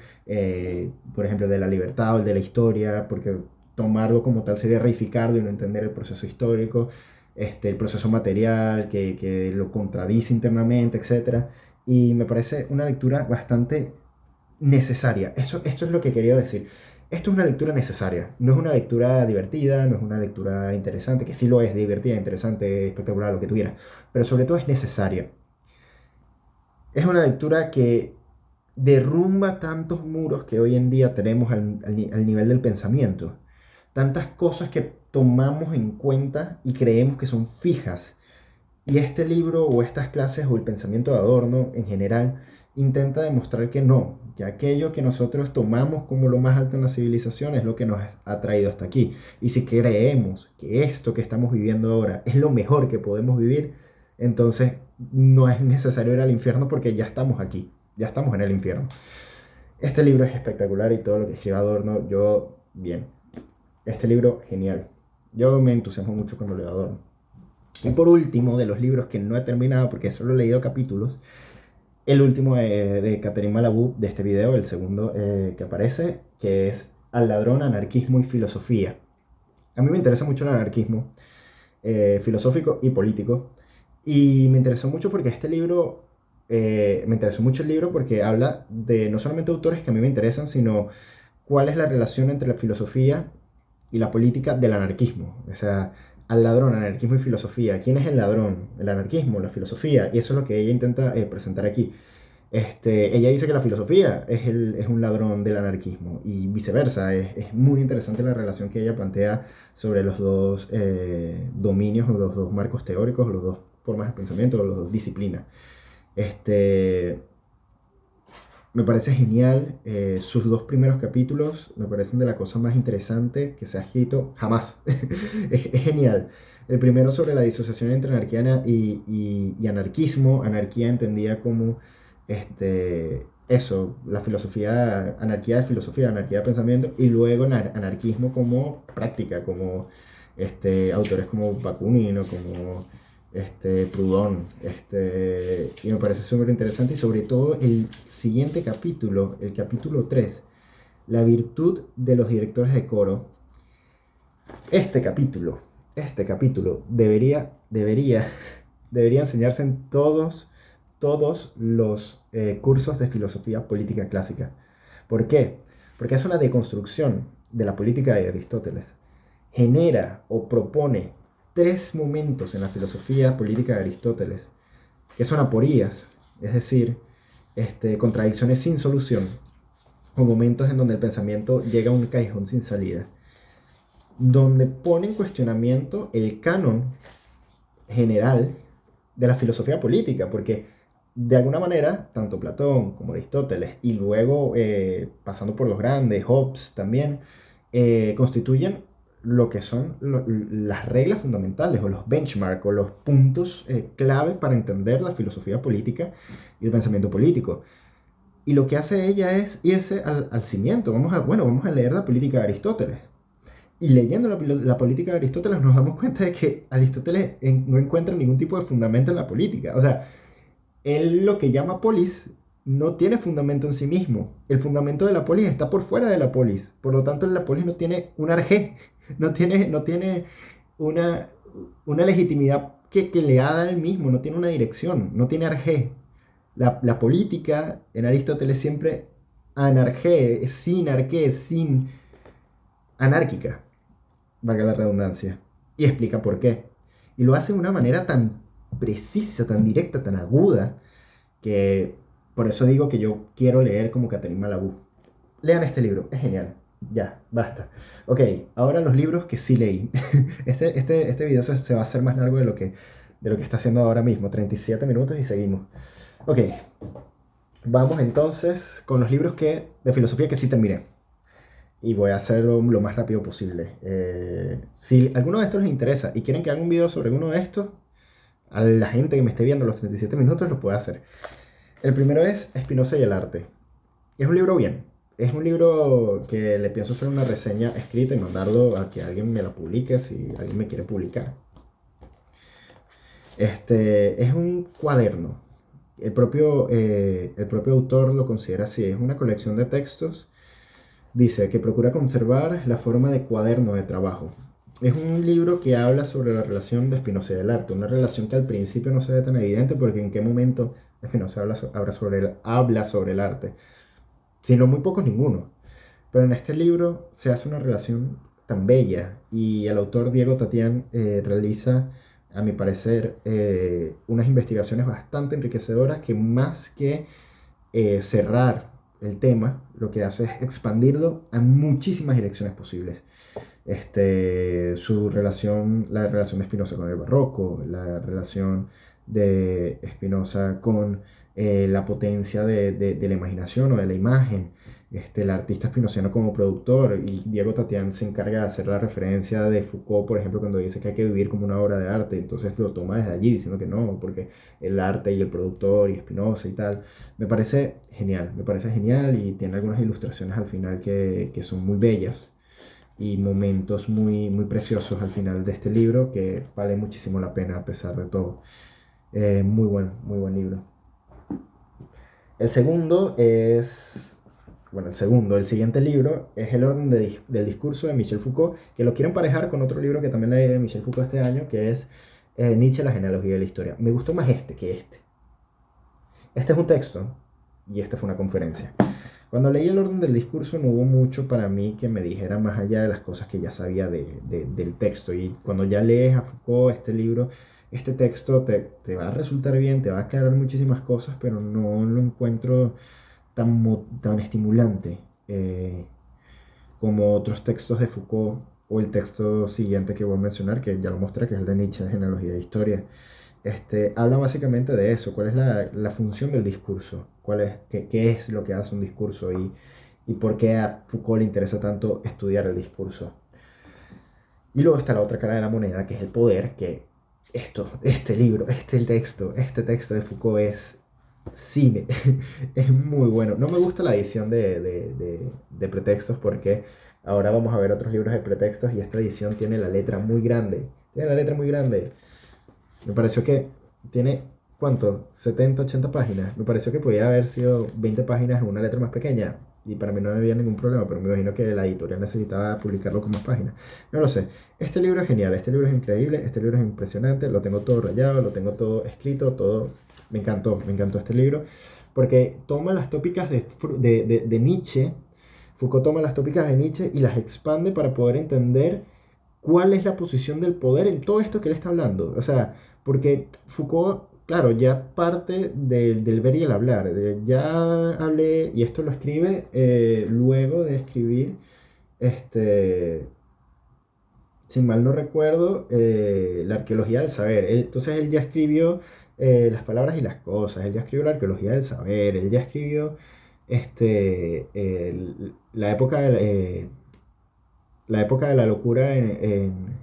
por ejemplo, de la libertad o el de la historia, porque tomarlo como tal sería reificarlo y no entender el proceso histórico, el proceso material que lo contradice internamente, etcétera. Y me parece una lectura bastante necesaria. Esto es lo que quería decir. Esto es una lectura necesaria. No es una lectura divertida, no es una lectura interesante, que sí lo es, divertida, interesante, espectacular, lo que tuviera. Pero sobre todo es necesaria. Es una lectura que derrumba tantos muros que hoy en día tenemos al nivel del pensamiento. Tantas cosas que tomamos en cuenta y creemos que son fijas. Y este libro o estas clases o el pensamiento de Adorno en general intenta demostrar que no, que aquello que nosotros tomamos como lo más alto en la civilización es lo que nos ha traído hasta aquí. Y si creemos que esto que estamos viviendo ahora es lo mejor que podemos vivir, entonces no es necesario ir al infierno porque ya estamos aquí, ya estamos en el infierno. Este libro es espectacular y todo lo que escribe Adorno, bien. Este libro, genial. Yo me entusiasmo mucho cuando leo Adorno. Y por último, de los libros que no he terminado porque solo he leído capítulos, el último de Catherine Malabou de este video, el segundo que aparece, que es Al ladrón, anarquismo y filosofía. A mí me interesa mucho el anarquismo filosófico y político. Y me interesó mucho porque este libro me interesó mucho el libro porque habla de no solamente autores que a mí me interesan, sino cuál es la relación entre la filosofía y la política del anarquismo. O sea, al ladrón, anarquismo y filosofía. ¿Quién es el ladrón? El anarquismo, la filosofía. Y eso es lo que ella intenta presentar aquí. Ella dice que la filosofía es un ladrón del anarquismo y viceversa. Es muy interesante la relación que ella plantea sobre los dos dominios o los dos marcos teóricos, o los dos formas de pensamiento, o los dos disciplinas. Este, Me parece genial. Sus dos primeros capítulos me parecen de la cosa más interesante que se ha escrito jamás. Es genial. El primero sobre la disociación entre anarquía y anarquismo. Anarquía entendida como eso, la filosofía, anarquía de pensamiento, y luego anarquismo como práctica, como autores como Bakunin o como Proudhon, y me parece súper interesante, y sobre todo el siguiente capítulo, el capítulo 3, la virtud de los directores de coro. Este capítulo, este capítulo debería enseñarse en todos los cursos de filosofía política clásica. ¿Por qué? Porque es una deconstrucción de la política de Aristóteles. Genera o propone tres momentos en la filosofía política de Aristóteles que son aporías, es decir, contradicciones sin solución, o momentos en donde el pensamiento llega a un callejón sin salida, donde pone en cuestionamiento el canon general de la filosofía política, porque de alguna manera, tanto Platón como Aristóteles, y luego pasando por los grandes, Hobbes también, constituyen lo que son las reglas fundamentales o los benchmarks o los puntos clave para entender la filosofía política y el pensamiento político. Y lo que hace ella es irse al cimiento. Vamos a leer la política de Aristóteles. Y leyendo la política de Aristóteles nos damos cuenta de que Aristóteles no encuentra ningún tipo de fundamento en la política. O sea, él lo que llama polis no tiene fundamento en sí mismo. El fundamento de la polis está por fuera de la polis. Por lo tanto, la polis no tiene un arjé, no tiene una, una legitimidad que le da a él mismo, no tiene una dirección, no tiene arjé. La política en Aristóteles siempre anarjé, es sin arqué, es sin anárquica, valga la redundancia. Y explica por qué. Y lo hace de una manera tan precisa, tan directa, tan aguda, que por eso digo que yo quiero leer como Catherine Malabou. Lean este libro, es genial. Ya, basta. Ok, ahora los libros que sí leí. Este video se va a hacer más largo de lo que está haciendo ahora mismo. 37 minutos y seguimos. Ok, vamos entonces con los libros de filosofía que sí terminé. Y voy a hacerlo lo más rápido posible. Si alguno de estos les interesa y quieren que haga un video sobre alguno de estos, a la gente que me esté viendo los 37 minutos lo puede hacer. El primero es Spinoza y el arte. Es un libro bien. Es un libro que le pienso hacer una reseña escrita y mandarlo a que alguien me la publique si alguien me quiere publicar. Es un cuaderno. El propio autor lo considera así. Es una colección de textos. Dice que procura conservar la forma de cuaderno de trabajo. Es un libro que habla sobre la relación de Spinoza y el arte, una relación que al principio no se ve tan evidente porque en qué momento Spinoza habla sobre el arte, sino muy pocos ninguno. Pero en este libro se hace una relación tan bella y el autor Diego Tatián realiza, a mi parecer, unas investigaciones bastante enriquecedoras que más que cerrar el tema, lo que hace es expandirlo a muchísimas direcciones posibles. La relación de Spinoza con el barroco, la relación de Spinoza con la potencia de la imaginación o de la imagen, el artista spinociano como productor, y Diego Tatián se encarga de hacer la referencia de Foucault, por ejemplo, cuando dice que hay que vivir como una obra de arte, entonces lo toma desde allí diciendo que no, porque el arte y el productor y Spinoza y tal, me parece genial y tiene algunas ilustraciones al final que son muy bellas y momentos muy, muy preciosos al final de este libro que vale muchísimo la pena a pesar de todo. Muy buen libro. El segundo es, el siguiente libro es El orden del discurso de Michel Foucault, que lo quiero emparejar con otro libro que también leí de Michel Foucault este año, que es Nietzsche, la genealogía de la historia. Me gustó más este que este. Este es un texto y esta fue una conferencia. Cuando leí el orden del discurso no hubo mucho para mí que me dijera más allá de las cosas que ya sabía del texto. Y cuando ya lees a Foucault, este libro, este texto te va a resultar bien, te va a aclarar muchísimas cosas, pero no lo encuentro tan estimulante como otros textos de Foucault o el texto siguiente que voy a mencionar, que ya lo mostré, que es el de Nietzsche, de Genealogía de Historia. Habla básicamente de eso, cuál es la función del discurso, qué es lo que hace un discurso y por qué a Foucault le interesa tanto estudiar el discurso. Y luego está la otra cara de la moneda, que es el poder, que este libro, este texto de Foucault es cine, es muy bueno. No me gusta la edición de pretextos porque ahora vamos a ver otros libros de pretextos y esta edición tiene la letra muy grande, tiene la letra muy grande. Me pareció que tiene, ¿cuánto? 70, 80 páginas. Me pareció que podía haber sido 20 páginas en una letra más pequeña. Y para mí no había ningún problema, pero me imagino que la editorial necesitaba publicarlo con más páginas. No lo sé. Este libro es genial, este libro es increíble, este libro es impresionante. Lo tengo todo rayado, lo tengo todo escrito, todo. Me encantó este libro. Porque toma las tópicas de Nietzsche. Foucault toma las tópicas de Nietzsche y las expande para poder entender cuál es la posición del poder en todo esto que él está hablando. O sea, porque Foucault, claro, ya parte del ver y el hablar. Ya hablé, y esto lo escribe luego de escribir, este, sin mal no recuerdo, la arqueología del saber. Entonces él ya escribió las palabras y las cosas, él ya escribió la arqueología del saber, él ya escribió la época la época de la locura en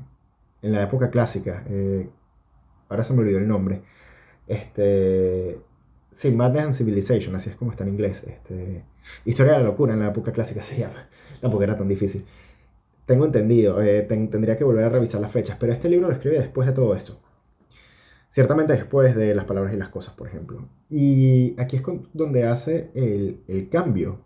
la época clásica. Ahora se me olvidó el nombre. Este, sí, Madness and Civilization, así es como está en inglés. Historia de la locura en la época clásica se llama. Tampoco era tan difícil. Tengo entendido, tendría que volver a revisar las fechas, pero este libro lo escribe después de todo eso. Ciertamente después de las palabras y las cosas, por ejemplo. Y aquí es donde hace el cambio.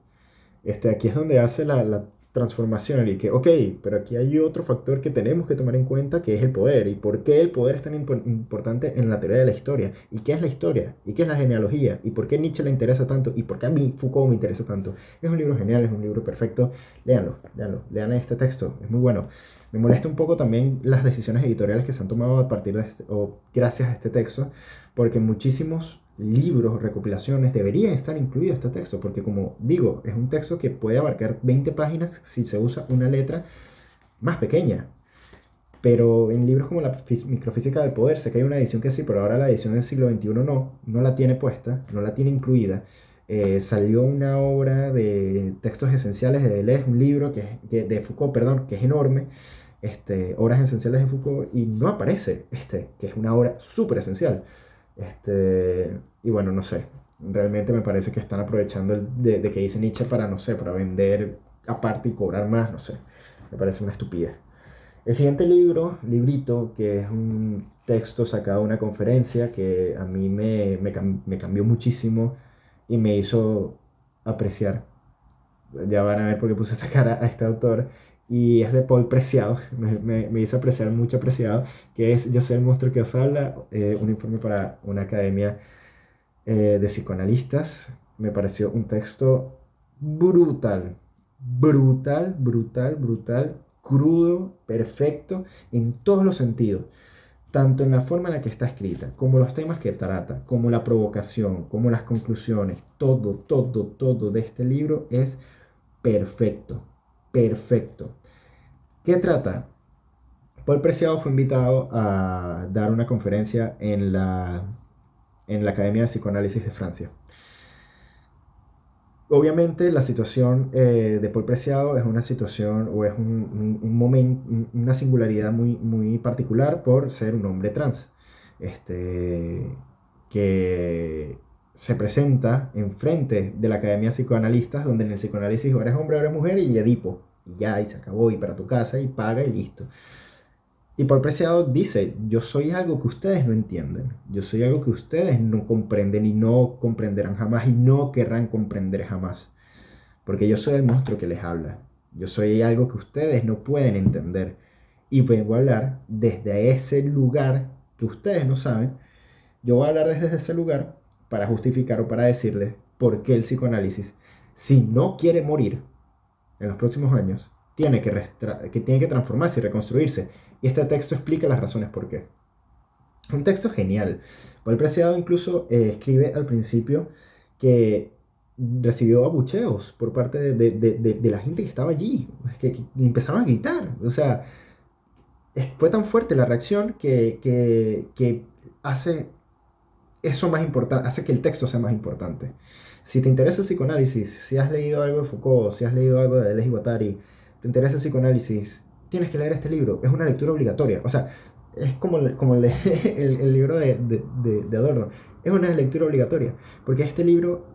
Aquí es donde hace la transformación y que, ok, pero aquí hay otro factor que tenemos que tomar en cuenta que es el poder y por qué el poder es tan importante en la teoría de la historia y qué es la historia y qué es la genealogía y por qué Nietzsche le interesa tanto y por qué a mí Foucault me interesa tanto. Es un libro genial, es un libro perfecto. Léanlo, léanlo, lean este texto, es muy bueno. Me molesta un poco también las decisiones editoriales que se han tomado a partir de o gracias a este texto, porque muchísimos libros o recopilaciones deberían estar incluidos este texto, porque como digo, es un texto que puede abarcar 20 páginas si se usa una letra más pequeña. Pero en libros como la microfísica del poder, sé que hay una edición que sí, pero ahora la edición del siglo XXI no la tiene puesta, no la tiene incluida. Salió una obra de textos esenciales de Deleuze, un libro de Foucault, perdón, que es enorme, obras esenciales de Foucault, y no aparece que es una obra súper esencial. Y bueno, no sé, realmente me parece que están aprovechando de que dice Nietzsche para, no sé, para vender aparte y cobrar más, no sé, me parece una estupidez. El siguiente librito, que es un texto sacado de una conferencia que a mí me cambió muchísimo y me hizo apreciar. Ya van a ver por qué puse esta cara a este autor. Y es de Paul Preciado, me hizo apreciar mucho Preciado, que es Yo soy el monstruo que os habla, un informe para una academia de psicoanalistas. Me pareció un texto brutal, brutal, crudo, perfecto en todos los sentidos, tanto en la forma en la que está escrita, como los temas que trata, como la provocación, como las conclusiones, todo de este libro es perfecto, perfecto. ¿Qué trata? Paul Preciado fue invitado a dar una conferencia en la Academia de Psicoanálisis de Francia. Obviamente la situación de Paul Preciado es una situación o es un momento, una singularidad muy particular por ser un hombre trans, que se presenta enfrente de la Academia de Psicoanalistas, donde en el psicoanálisis o eres hombre o eres mujer y Edipo, y ya, y se acabó, y para tu casa, y paga, y listo. Y Paul Preciado dice, yo soy algo que ustedes no entienden, yo soy algo que ustedes no comprenden y no comprenderán jamás y no querrán comprender jamás, porque yo soy el monstruo que les habla, yo soy algo que ustedes no pueden entender y vengo a hablar desde ese lugar que ustedes no saben, yo voy a hablar desde ese lugar para justificar o para decirles por qué el psicoanálisis, si no quiere morir en los próximos años, tiene que transformarse y reconstruirse. Y este texto explica las razones por qué. Un texto genial. Paul Preciado incluso escribe al principio que recibió abucheos por parte de la gente que estaba allí, que empezaron a gritar. O sea, fue tan fuerte la reacción que hace eso más importante, hace que el texto sea más importante. Si te interesa el psicoanálisis, si has leído algo de Foucault, si has leído algo de Deleuze y Guattari, te interesa el psicoanálisis, tienes que leer este libro. Es una lectura obligatoria. O sea, es como el libro de Adorno. Es una lectura obligatoria. Porque este libro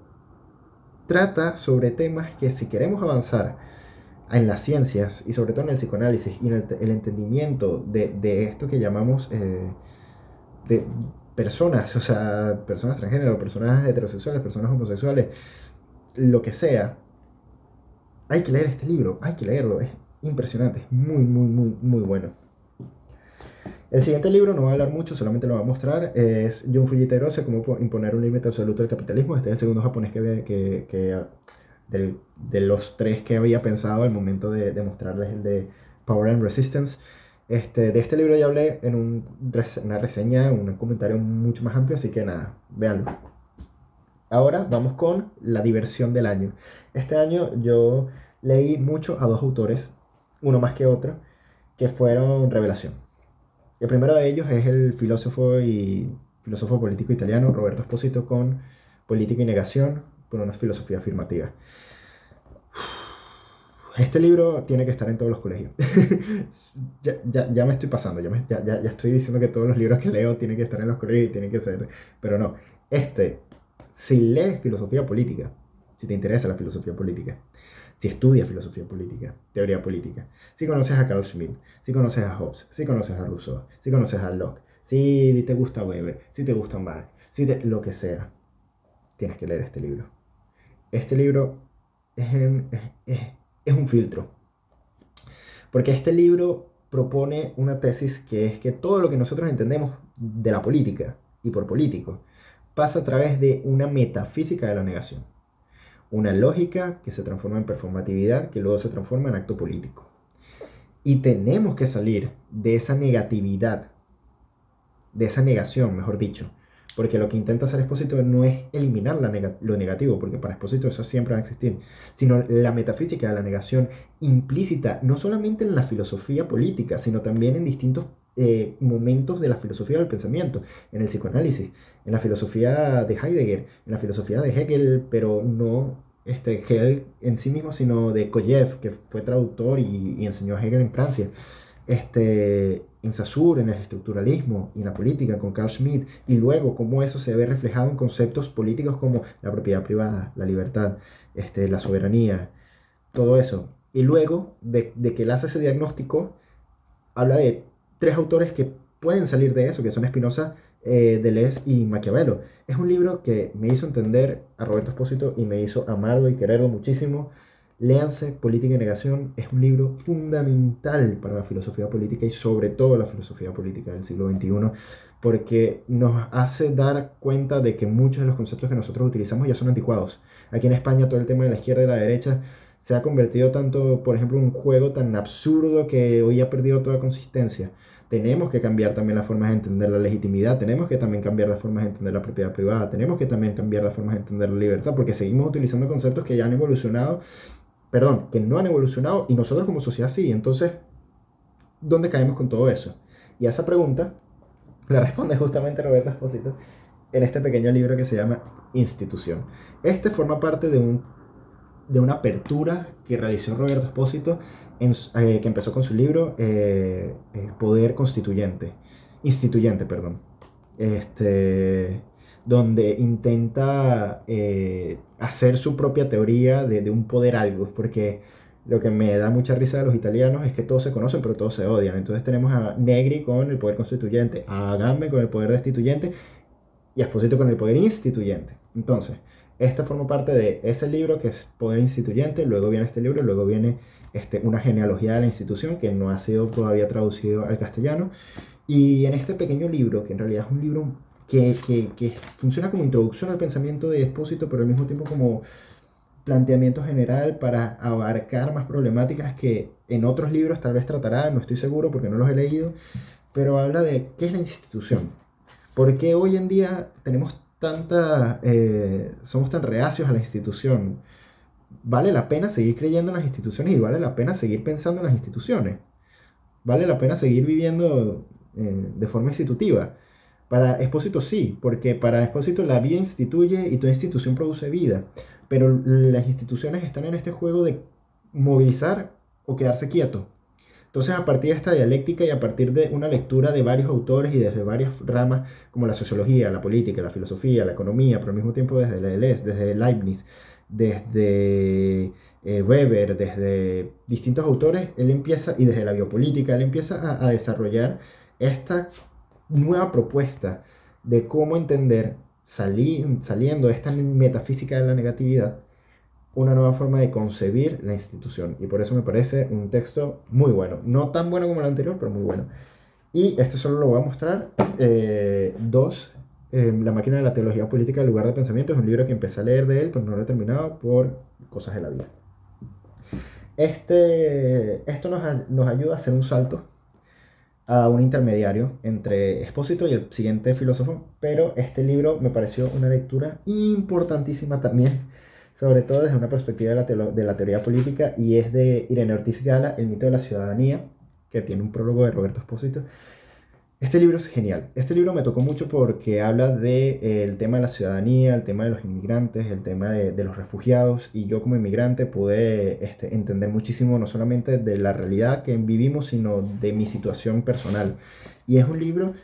trata sobre temas que, si queremos avanzar en las ciencias y sobre todo en el psicoanálisis y en el entendimiento de esto que llamamos de personas, o sea, personas transgénero, personas heterosexuales, personas homosexuales, lo que sea, hay que leer este libro, hay que leerlo, es impresionante, es muy, muy, muy, muy bueno. El siguiente libro no va a hablar mucho, solamente lo va a mostrar, es Jun Fujita-Hirose, Cómo imponer un límite absoluto del capitalismo. Este es el segundo japonés de los tres que había pensado al momento de mostrarles el de Power and Resistance. De este libro ya hablé en una reseña, un comentario mucho más amplio, así que nada, véanlo. Ahora vamos con la diversión del año. Este año yo leí mucho a dos autores, uno más que otro, que fueron revelación. El primero de ellos es el filósofo político italiano Roberto Esposito con Política y Negación por una filosofía afirmativa. Este libro tiene que estar en todos los colegios. Ya me estoy pasando, ya estoy diciendo que todos los libros que leo tienen que estar en los colegios y tienen que ser... Pero no, si lees filosofía política, si te interesa la filosofía política, si estudias filosofía política, teoría política, si conoces a Carl Schmitt, si conoces a Hobbes, si conoces a Rousseau, si conoces a Locke, si te gusta Weber, si te gusta Marx, lo que sea, tienes que leer este libro. Este libro es un filtro, porque este libro propone una tesis que es que todo lo que nosotros entendemos de la política y por político pasa a través de una metafísica de la negación. Una lógica que se transforma en performatividad, que luego se transforma en acto político. Y tenemos que salir de esa negatividad, de esa negación, mejor dicho. Porque lo que intenta hacer Expósito no es eliminar lo negativo, porque para Expósito eso siempre va a existir, sino la metafísica de la negación implícita, no solamente en la filosofía política, sino también en distintos momentos de la filosofía del pensamiento, en el psicoanálisis, en la filosofía de Heidegger, en la filosofía de Hegel, pero no Hegel en sí mismo, sino de Kojev, que fue traductor y enseñó a Hegel en Francia. En Saussure, en el estructuralismo y en la política con Carl Schmitt, y luego cómo eso se ve reflejado en conceptos políticos como la propiedad privada, la libertad, la soberanía, todo eso. Y luego de que él hace ese diagnóstico, habla de tres autores que pueden salir de eso, que son Spinoza, Deleuze y Maquiavelo. Es un libro que me hizo entender a Roberto Espósito y me hizo amarlo y quererlo muchísimo. Léanse Política y Negación, es un libro fundamental para la filosofía política y sobre todo la filosofía política del siglo XXI, porque nos hace dar cuenta de que muchos de los conceptos que nosotros utilizamos ya son anticuados. Aquí en España todo el tema de la izquierda y la derecha se ha convertido tanto, por ejemplo, en un juego tan absurdo que hoy ha perdido toda consistencia. Tenemos que cambiar también las formas de entender la legitimidad, tenemos que también cambiar las formas de entender la propiedad privada, tenemos que también cambiar las formas de entender la libertad, porque seguimos utilizando conceptos que ya han evolucionado, que no han evolucionado y nosotros como sociedad sí. Entonces, ¿dónde caemos con todo eso? Y a esa pregunta la responde justamente Roberto Espósito en este pequeño libro que se llama Institución. Forma parte de una apertura que realizó Roberto Espósito, que empezó con su libro Poder Instituyente, perdón. Donde intenta hacer su propia teoría de un poder algo, porque lo que me da mucha risa de los italianos es que todos se conocen pero todos se odian. Entonces tenemos a Negri con el poder constituyente, a Agamben con el poder destituyente y a Esposito con el poder instituyente. Entonces, esta forma parte de ese libro que es Poder Instituyente, luego viene este libro, luego viene una genealogía de la institución que no ha sido todavía traducido al castellano. Y en este pequeño libro, que en realidad es un libro que funciona como introducción al pensamiento de Expósito, pero al mismo tiempo como planteamiento general para abarcar más problemáticas que en otros libros tal vez tratará, no estoy seguro porque no los he leído, pero habla de qué es la institución. ¿Por qué hoy en día somos tan reacios a la institución? Vale la pena seguir creyendo en las instituciones y vale la pena seguir pensando en las instituciones. Vale la pena seguir viviendo de forma institutiva. Para Expósito sí, porque para Expósito la vida instituye y toda institución produce vida. Pero las instituciones están en este juego de movilizar o quedarse quieto. Entonces, a partir de esta dialéctica y a partir de una lectura de varios autores y desde varias ramas, como la sociología, la política, la filosofía, la economía, pero al mismo tiempo desde Deleuze, desde Leibniz, desde Weber, desde distintos autores, él empieza, y desde la biopolítica, él empieza a desarrollar esta nueva propuesta de cómo entender, saliendo de esta metafísica de la negatividad, una nueva forma de concebir la institución. Y por eso me parece un texto muy bueno. No tan bueno como el anterior, pero muy bueno. Y este solo lo voy a mostrar. Dos, La máquina de la teología política, el lugar de pensamiento. Es un libro que empecé a leer de él, pero no lo he terminado por cosas de la vida. Esto nos ayuda a hacer un salto a un intermediario entre Expósito y el siguiente filósofo, pero este libro me pareció una lectura importantísima también, sobre todo desde una perspectiva de la teoría política, y es de Irene Ortiz Gala, El mito de la ciudadanía, que tiene un prólogo de Roberto Expósito. Este libro es genial. Este libro me tocó mucho porque habla del tema de la ciudadanía, el tema de los inmigrantes, el tema de los refugiados. Y yo como inmigrante pude entender muchísimo no solamente de la realidad que vivimos, sino de mi situación personal. Y es un libro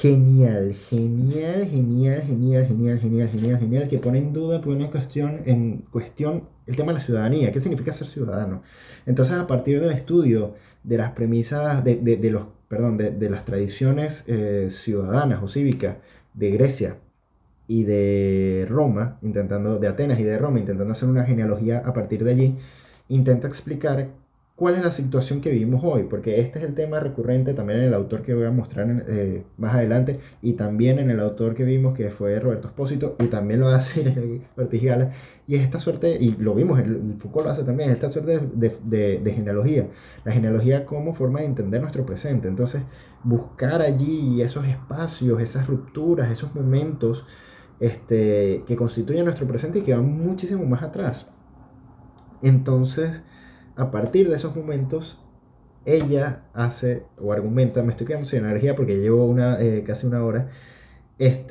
genial, genial, genial, genial, genial, genial, genial, genial, que pone en duda, pone en cuestión el tema de la ciudadanía. ¿Qué significa ser ciudadano? Entonces, a partir del estudio de las premisas, de las tradiciones ciudadanas o cívicas de Grecia y de Roma, de Atenas y de Roma, intentando hacer una genealogía a partir de allí, intenta explicar cuál es la situación que vivimos hoy, porque este es el tema recurrente también en el autor que voy a mostrar más adelante, y también en el autor que vimos que fue Roberto Expósito, y también lo hace en Ortiz Gala, y es esta suerte, y lo vimos, Foucault lo hace también, esta suerte de genealogía, la genealogía como forma de entender nuestro presente. Entonces, buscar allí esos espacios, esas rupturas, esos momentos que constituyen nuestro presente y que van muchísimo más atrás. Entonces, a partir de esos momentos, ella hace o argumenta, me estoy quedando sin energía porque llevo casi una hora, el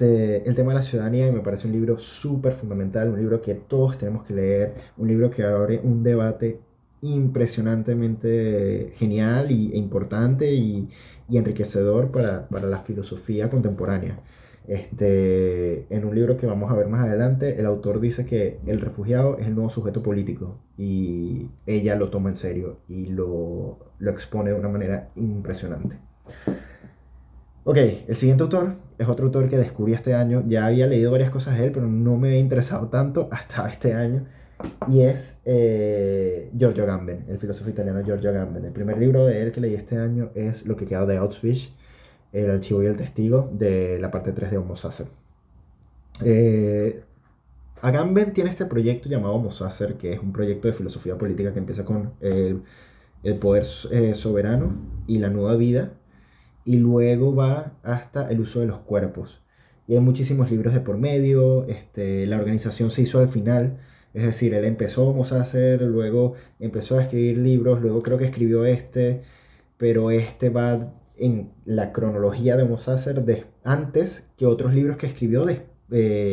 tema de la ciudadanía, y me parece un libro súper fundamental, un libro que todos tenemos que leer, un libro que abre un debate impresionantemente genial e importante y enriquecedor para la filosofía contemporánea. En un libro que vamos a ver más adelante, el autor dice que el refugiado es el nuevo sujeto político, y ella lo toma en serio y lo expone de una manera impresionante. Ok, el siguiente autor es otro autor que descubrí este año. Ya había leído varias cosas de él, pero no me había interesado tanto hasta este año. Y es Giorgio Agamben, el filósofo italiano Giorgio Agamben. El primer libro de él que leí este año es Lo que queda de Auschwitz, El archivo y el testigo, de la parte 3 de Homo Sacer. Agamben tiene este proyecto llamado Homo Sacer, que es un proyecto de filosofía política que empieza con el poder soberano y la nueva vida, y luego va hasta el uso de los cuerpos. Y hay muchísimos libros de por medio. La organización se hizo al final, es decir, él empezó Homo Sacer, luego empezó a escribir libros, luego creo que escribió pero va en la cronología de Homo Sacer antes que otros libros que escribió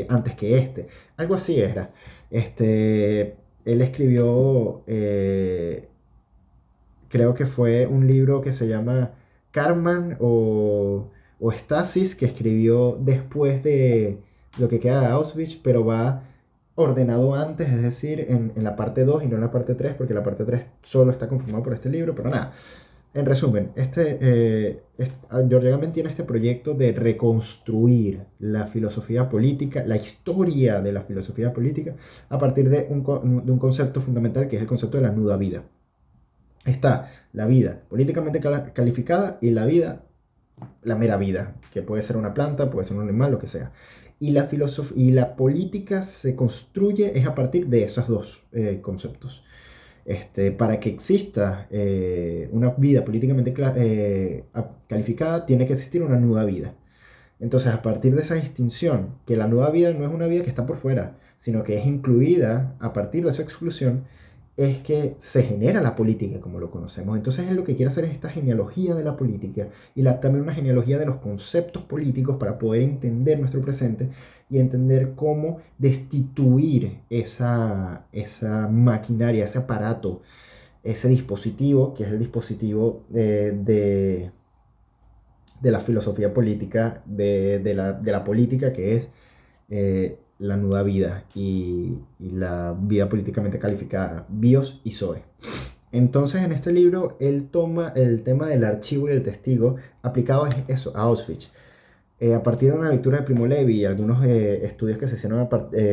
antes que Algo así era. Él escribió, creo que fue un libro que se llama Karman o Stasis, que escribió después de Lo que queda de Auschwitz, pero va ordenado antes, es decir, en la parte 2 y no en la parte 3, porque la parte 3 solo está conformada por este libro, pero nada. En resumen, Giorgio Agamben tiene este proyecto de reconstruir la filosofía política, la historia de la filosofía política, a partir de un concepto fundamental, que es el concepto de la nuda vida. Está la vida políticamente calificada y la vida la mera vida, que puede ser una planta, puede ser un animal, lo que sea. Y la política se construye es a partir de esos dos conceptos. Para que exista una vida políticamente calificada, tiene que existir una nuda vida. Entonces, a partir de esa distinción, que la nueva vida no es una vida que está por fuera, sino que es incluida a partir de su exclusión, es que se genera la política como lo conocemos. Entonces, él lo que quiere hacer es esta genealogía de la política y también una genealogía de los conceptos políticos para poder entender nuestro presente y entender cómo destituir esa maquinaria, ese aparato, ese dispositivo, que es el dispositivo de la filosofía política, de la política, que es la nuda vida y la vida políticamente calificada, bios y zoe. Entonces, en este libro, él toma el tema del archivo y el testigo aplicado a eso, a Auschwitz. A partir de una lectura de Primo Levi y algunos estudios que se hicieron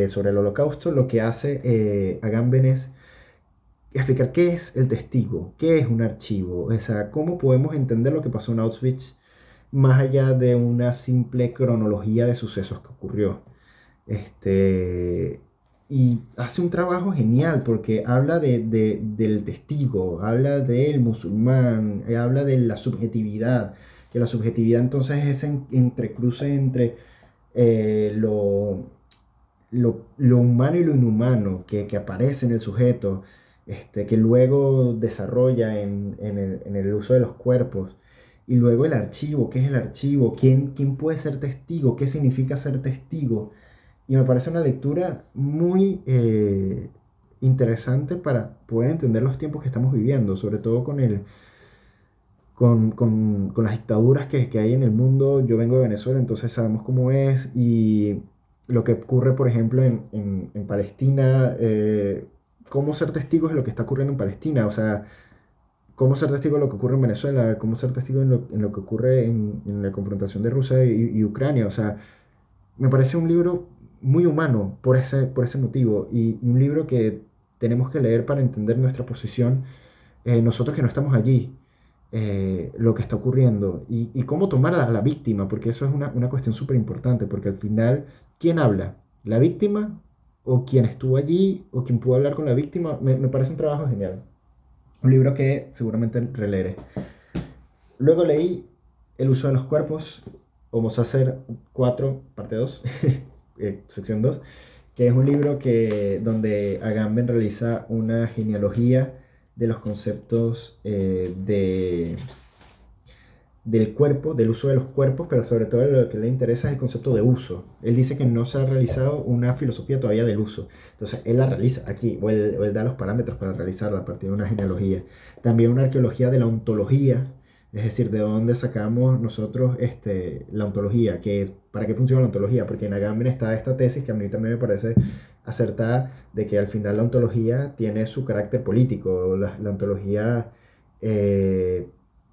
sobre el Holocausto, lo que hace Agamben es explicar qué es el testigo, qué es un archivo, o sea, cómo podemos entender lo que pasó en Auschwitz más allá de una simple cronología de sucesos que ocurrió. Este, y hace un trabajo genial porque habla del testigo, habla del musulmán, habla de la subjetividad, que la subjetividad entonces es ese entrecruce entre lo humano y lo inhumano que aparece en el sujeto, que luego desarrolla en el uso de los cuerpos. Y luego el archivo, ¿qué es el archivo? ¿Quién puede ser testigo? ¿Qué significa ser testigo? Y me parece una lectura muy interesante para poder entender los tiempos que estamos viviendo, sobre todo con las dictaduras que hay en el mundo. Yo vengo de Venezuela, entonces sabemos cómo es y lo que ocurre, por ejemplo, en Palestina, cómo ser testigos de lo que está ocurriendo en Palestina, o sea, cómo ser testigo de lo que ocurre en Venezuela, cómo ser testigo en lo que ocurre en la confrontación de Rusia y Ucrania, o sea, me parece un libro muy humano por ese motivo y un libro que tenemos que leer para entender nuestra posición, nosotros que no estamos allí, lo que está ocurriendo y cómo tomar a la víctima, porque eso es una cuestión súper importante, porque al final, ¿quién habla? ¿La víctima o quien estuvo allí o quien pudo hablar con la víctima? Me parece un trabajo genial. Un libro que seguramente releeré. Luego leí El uso de los cuerpos, Homo Sacer 4, parte 2, sección 2, que es un libro donde Agamben realiza una genealogía de los conceptos del cuerpo, del uso de los cuerpos, pero sobre todo lo que le interesa es el concepto de uso. Él dice que no se ha realizado una filosofía todavía del uso. Entonces, él la realiza aquí, o él da los parámetros para realizarla a partir de una genealogía. También una arqueología de la ontología, es decir, de dónde sacamos nosotros la ontología, ¿para qué funciona la ontología? Porque en Agamben está esta tesis que a mí también me parece acertada, de que al final la ontología tiene su carácter político. La ontología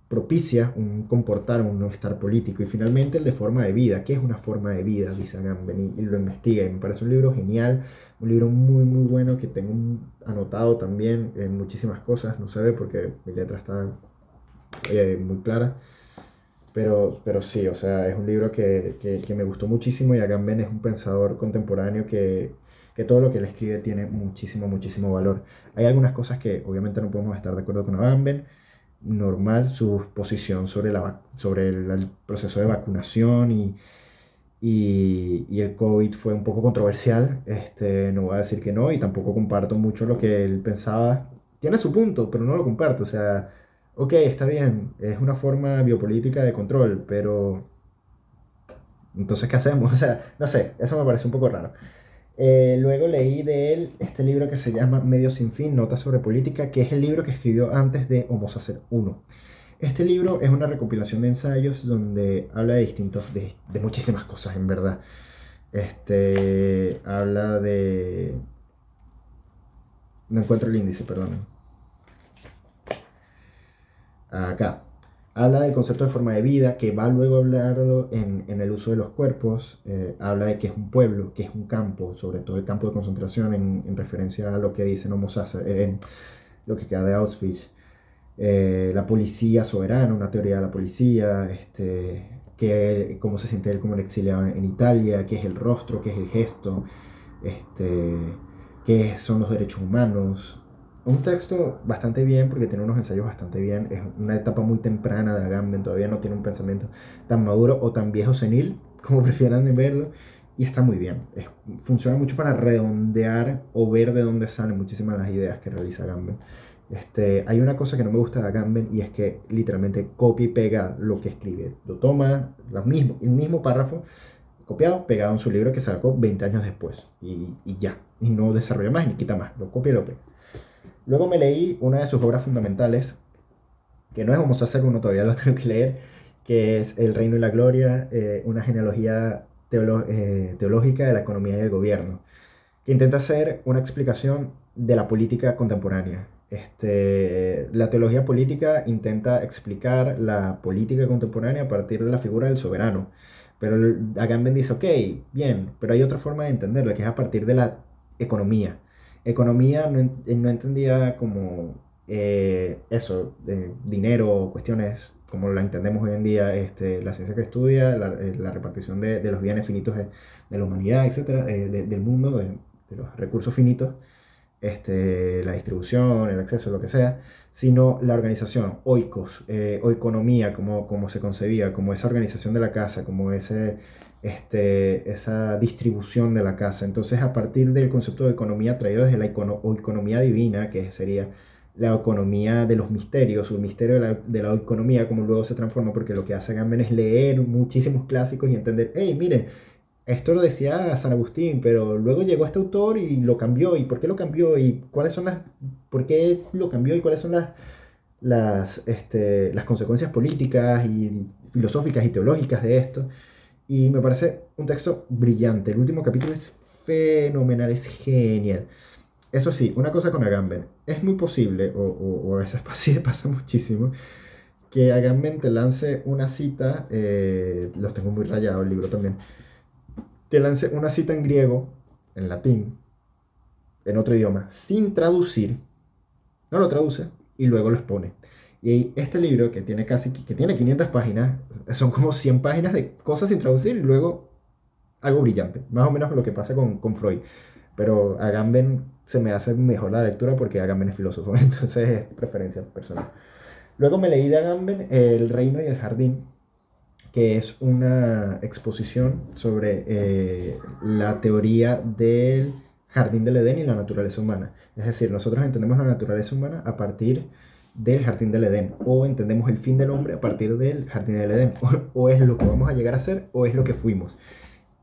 propicia un comportar, un no estar político. Y finalmente el de forma de vida. ¿Qué es una forma de vida? Dice Agamben y lo investiga. Y me parece un libro genial, un libro muy muy bueno que tengo anotado también en muchísimas cosas. No se ve porque mi letra está muy clara. Pero sí, o sea, es un libro que me gustó muchísimo y Agamben es un pensador contemporáneo que todo lo que él escribe tiene muchísimo, muchísimo valor. Hay algunas cosas que obviamente no podemos estar de acuerdo con Agamben. Normal su posición sobre el proceso de vacunación y el COVID fue un poco controversial. No voy a decir que no y tampoco comparto mucho lo que él pensaba. Tiene su punto, pero no lo comparto. O sea, ok, está bien, es una forma biopolítica de control, pero entonces, ¿qué hacemos? O sea, no sé, eso me parece un poco raro. Luego leí de él este libro que se llama Medio sin fin, Notas sobre Política, que es el libro que escribió antes de Homo Sacer 1. Este libro es una recopilación de ensayos donde habla de muchísimas cosas, en verdad. Habla de... No encuentro el índice, perdón. Acá. Habla del concepto de forma de vida, que va luego a hablarlo en el uso de los cuerpos. Habla de que es un pueblo, que es un campo, sobre todo el campo de concentración, en referencia a lo que dicen Homo Sacer, en lo que queda de Auschwitz. la policía soberana, una teoría de la policía, cómo se siente él como un exiliado en Italia, qué es el rostro, qué es el gesto, este, qué son los derechos humanos. Un texto bastante bien porque tiene unos ensayos bastante bien. Es una etapa muy temprana de Agamben, todavía no tiene un pensamiento tan maduro o tan viejo senil, como prefieran verlo. Y está muy bien. Funciona mucho para redondear o ver de dónde salen muchísimas de las ideas que realiza Agamben. Hay una cosa que no me gusta de Agamben y es que literalmente copia y pega lo que escribe. Lo toma, el mismo párrafo, copiado, pegado en su libro que sacó 20 años después. Y ya. Y no desarrolla más ni quita más. Lo copia y lo pega. Luego me leí una de sus obras fundamentales, que no es Homo Sacer, uno todavía lo tengo que leer, que es El Reino y la Gloria, una genealogía teológica de la economía y el gobierno, que intenta hacer una explicación de la política contemporánea. La teología política intenta explicar la política contemporánea a partir de la figura del soberano. Pero Agamben dice, ok, bien, pero hay otra forma de entenderlo, que es a partir de la economía. Economía no entendía como eso, dinero, cuestiones como la entendemos hoy en día, la ciencia que estudia, la repartición de los bienes finitos de la humanidad, etcétera, del mundo, de los recursos finitos, la distribución, el acceso, lo que sea, sino la organización, oikos, oikonomía, como se concebía, como esa organización de la casa, como esa distribución de la casa. Entonces, a partir del concepto de economía traído desde la oikonomía divina, que sería la economía de los misterios, o el misterio de la economía, como luego se transforma, porque lo que hace Agamben es leer muchísimos clásicos y entender, hey, miren, esto lo decía San Agustín, pero luego llegó este autor y lo cambió. ¿Y por qué lo cambió? ¿Y por qué lo cambió? ¿Y cuáles son las consecuencias políticas y filosóficas y teológicas de esto? Y me parece un texto brillante. El último capítulo es fenomenal, es genial. Eso sí, una cosa con Agamben. Es muy posible, o a veces pasa muchísimo, que Agamben te lance una cita, los tengo muy rayados el libro también, te lance una cita en griego, en latín, en otro idioma, sin traducir, no lo traduce y luego lo expone. Y este libro, que tiene 500 páginas, son como 100 páginas de cosas sin traducir y luego algo brillante. Más o menos lo que pasa con Freud. Pero Agamben se me hace mejor la lectura porque Agamben es filósofo, entonces es preferencia personal. Luego me leí de Agamben El Reino y el Jardín, que es una exposición sobre la teoría del jardín del Edén y la naturaleza humana. Es decir, nosotros entendemos la naturaleza humana a partir del jardín del Edén, o entendemos el fin del hombre a partir del jardín del Edén, o es lo que vamos a llegar a ser, o es lo que fuimos.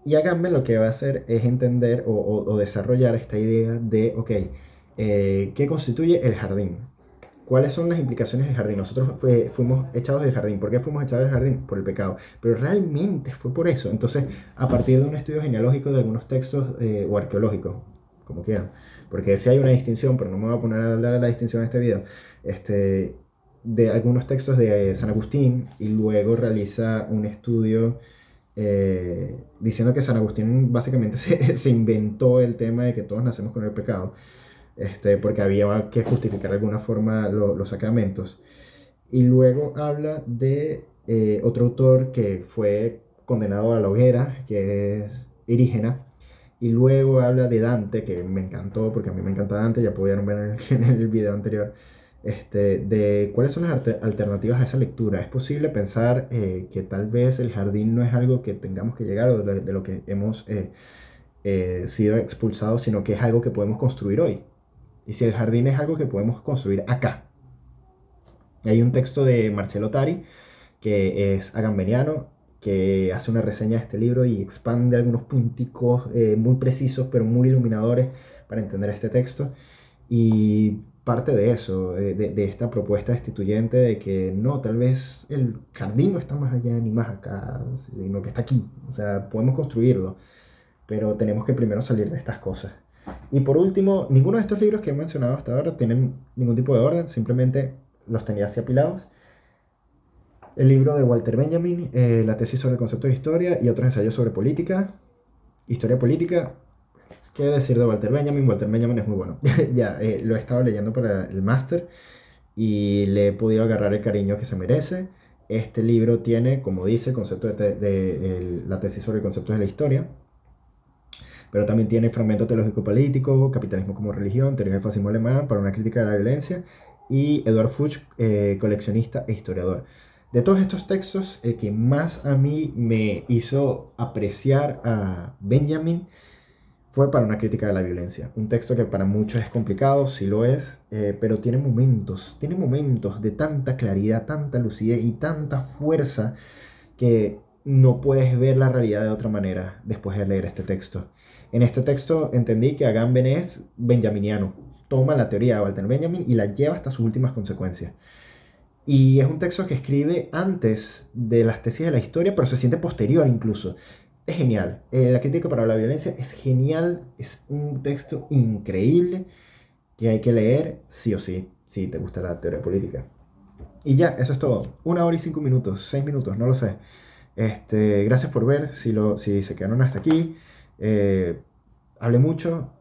Y Agamben lo que va a hacer es entender o desarrollar esta idea de, ok, ¿qué constituye el jardín? ¿Cuáles son las implicaciones del jardín? Nosotros fuimos echados del jardín. ¿Por qué fuimos echados del jardín? Por el pecado. Pero realmente fue por eso. Entonces, a partir de un estudio genealógico de algunos textos o arqueológicos, como quieran, porque sí hay una distinción, pero no me voy a poner a hablar de la distinción en este video, de algunos textos de San Agustín, y luego realiza un estudio diciendo que San Agustín básicamente se inventó el tema de que todos nacemos con el pecado, porque había que justificar de alguna forma los sacramentos. Y luego habla de otro autor que fue condenado a la hoguera, que es Erígena. Y luego habla de Dante, que me encantó, porque a mí me encanta Dante, ya pudieron ver en el video anterior, de cuáles son las alternativas a esa lectura. Es posible pensar que tal vez el jardín no es algo que tengamos que llegar o de lo que hemos sido expulsados, sino que es algo que podemos construir hoy. Y si el jardín es algo que podemos construir acá. Hay un texto de Marcelo Tari, que es agambeniano, que hace una reseña de este libro y expande algunos punticos muy precisos, pero muy iluminadores para entender este texto. Y parte de eso, de esta propuesta destituyente de que no, tal vez el jardín no está más allá ni más acá, sino que está aquí. O sea, podemos construirlo, pero tenemos que primero salir de estas cosas. Y por último, ninguno de estos libros que he mencionado hasta ahora tienen ningún tipo de orden, simplemente los tenía así apilados. El libro de Walter Benjamin, la tesis sobre el concepto de historia y otros ensayos sobre política, historia política. ¿Qué decir de Walter Benjamin? Walter Benjamin es muy bueno. Ya, lo he estado leyendo para el máster y le he podido agarrar el cariño que se merece. Este libro tiene, como dice, concepto la tesis sobre conceptos de la historia, pero también tiene fragmento teológico político, capitalismo como religión, teoría del fascismo alemán, para una crítica de la violencia, y Edward Fuchs, coleccionista e historiador. De todos estos textos, el que más a mí me hizo apreciar a Benjamin fue para una crítica de la violencia. Un texto que para muchos es complicado, sí lo es, pero tiene momentos de tanta claridad, tanta lucidez y tanta fuerza que no puedes ver la realidad de otra manera después de leer este texto. En este texto entendí que Agamben es benjaminiano. Toma la teoría de Walter Benjamin y la lleva hasta sus últimas consecuencias. Y es un texto que escribe antes de las tesis de la historia, pero se siente posterior incluso. Es genial. La crítica para la violencia es genial. Es un texto increíble que hay que leer sí o sí, si te gusta la teoría política. Y ya, eso es todo. 1 hora y 5 minutos, 6 minutos, no lo sé. Gracias por ver, si se quedaron hasta aquí. Eh, Hablé mucho,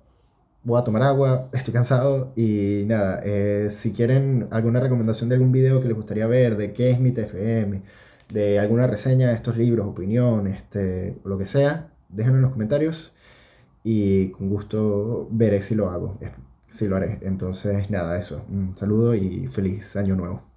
voy a tomar agua, estoy cansado y nada, si quieren alguna recomendación de algún video que les gustaría ver, de qué es mi TFM, de alguna reseña de estos libros, opinión, lo que sea, déjenlo en los comentarios y con gusto veré si lo hago, si lo haré. Entonces nada, eso, un saludo y feliz año nuevo.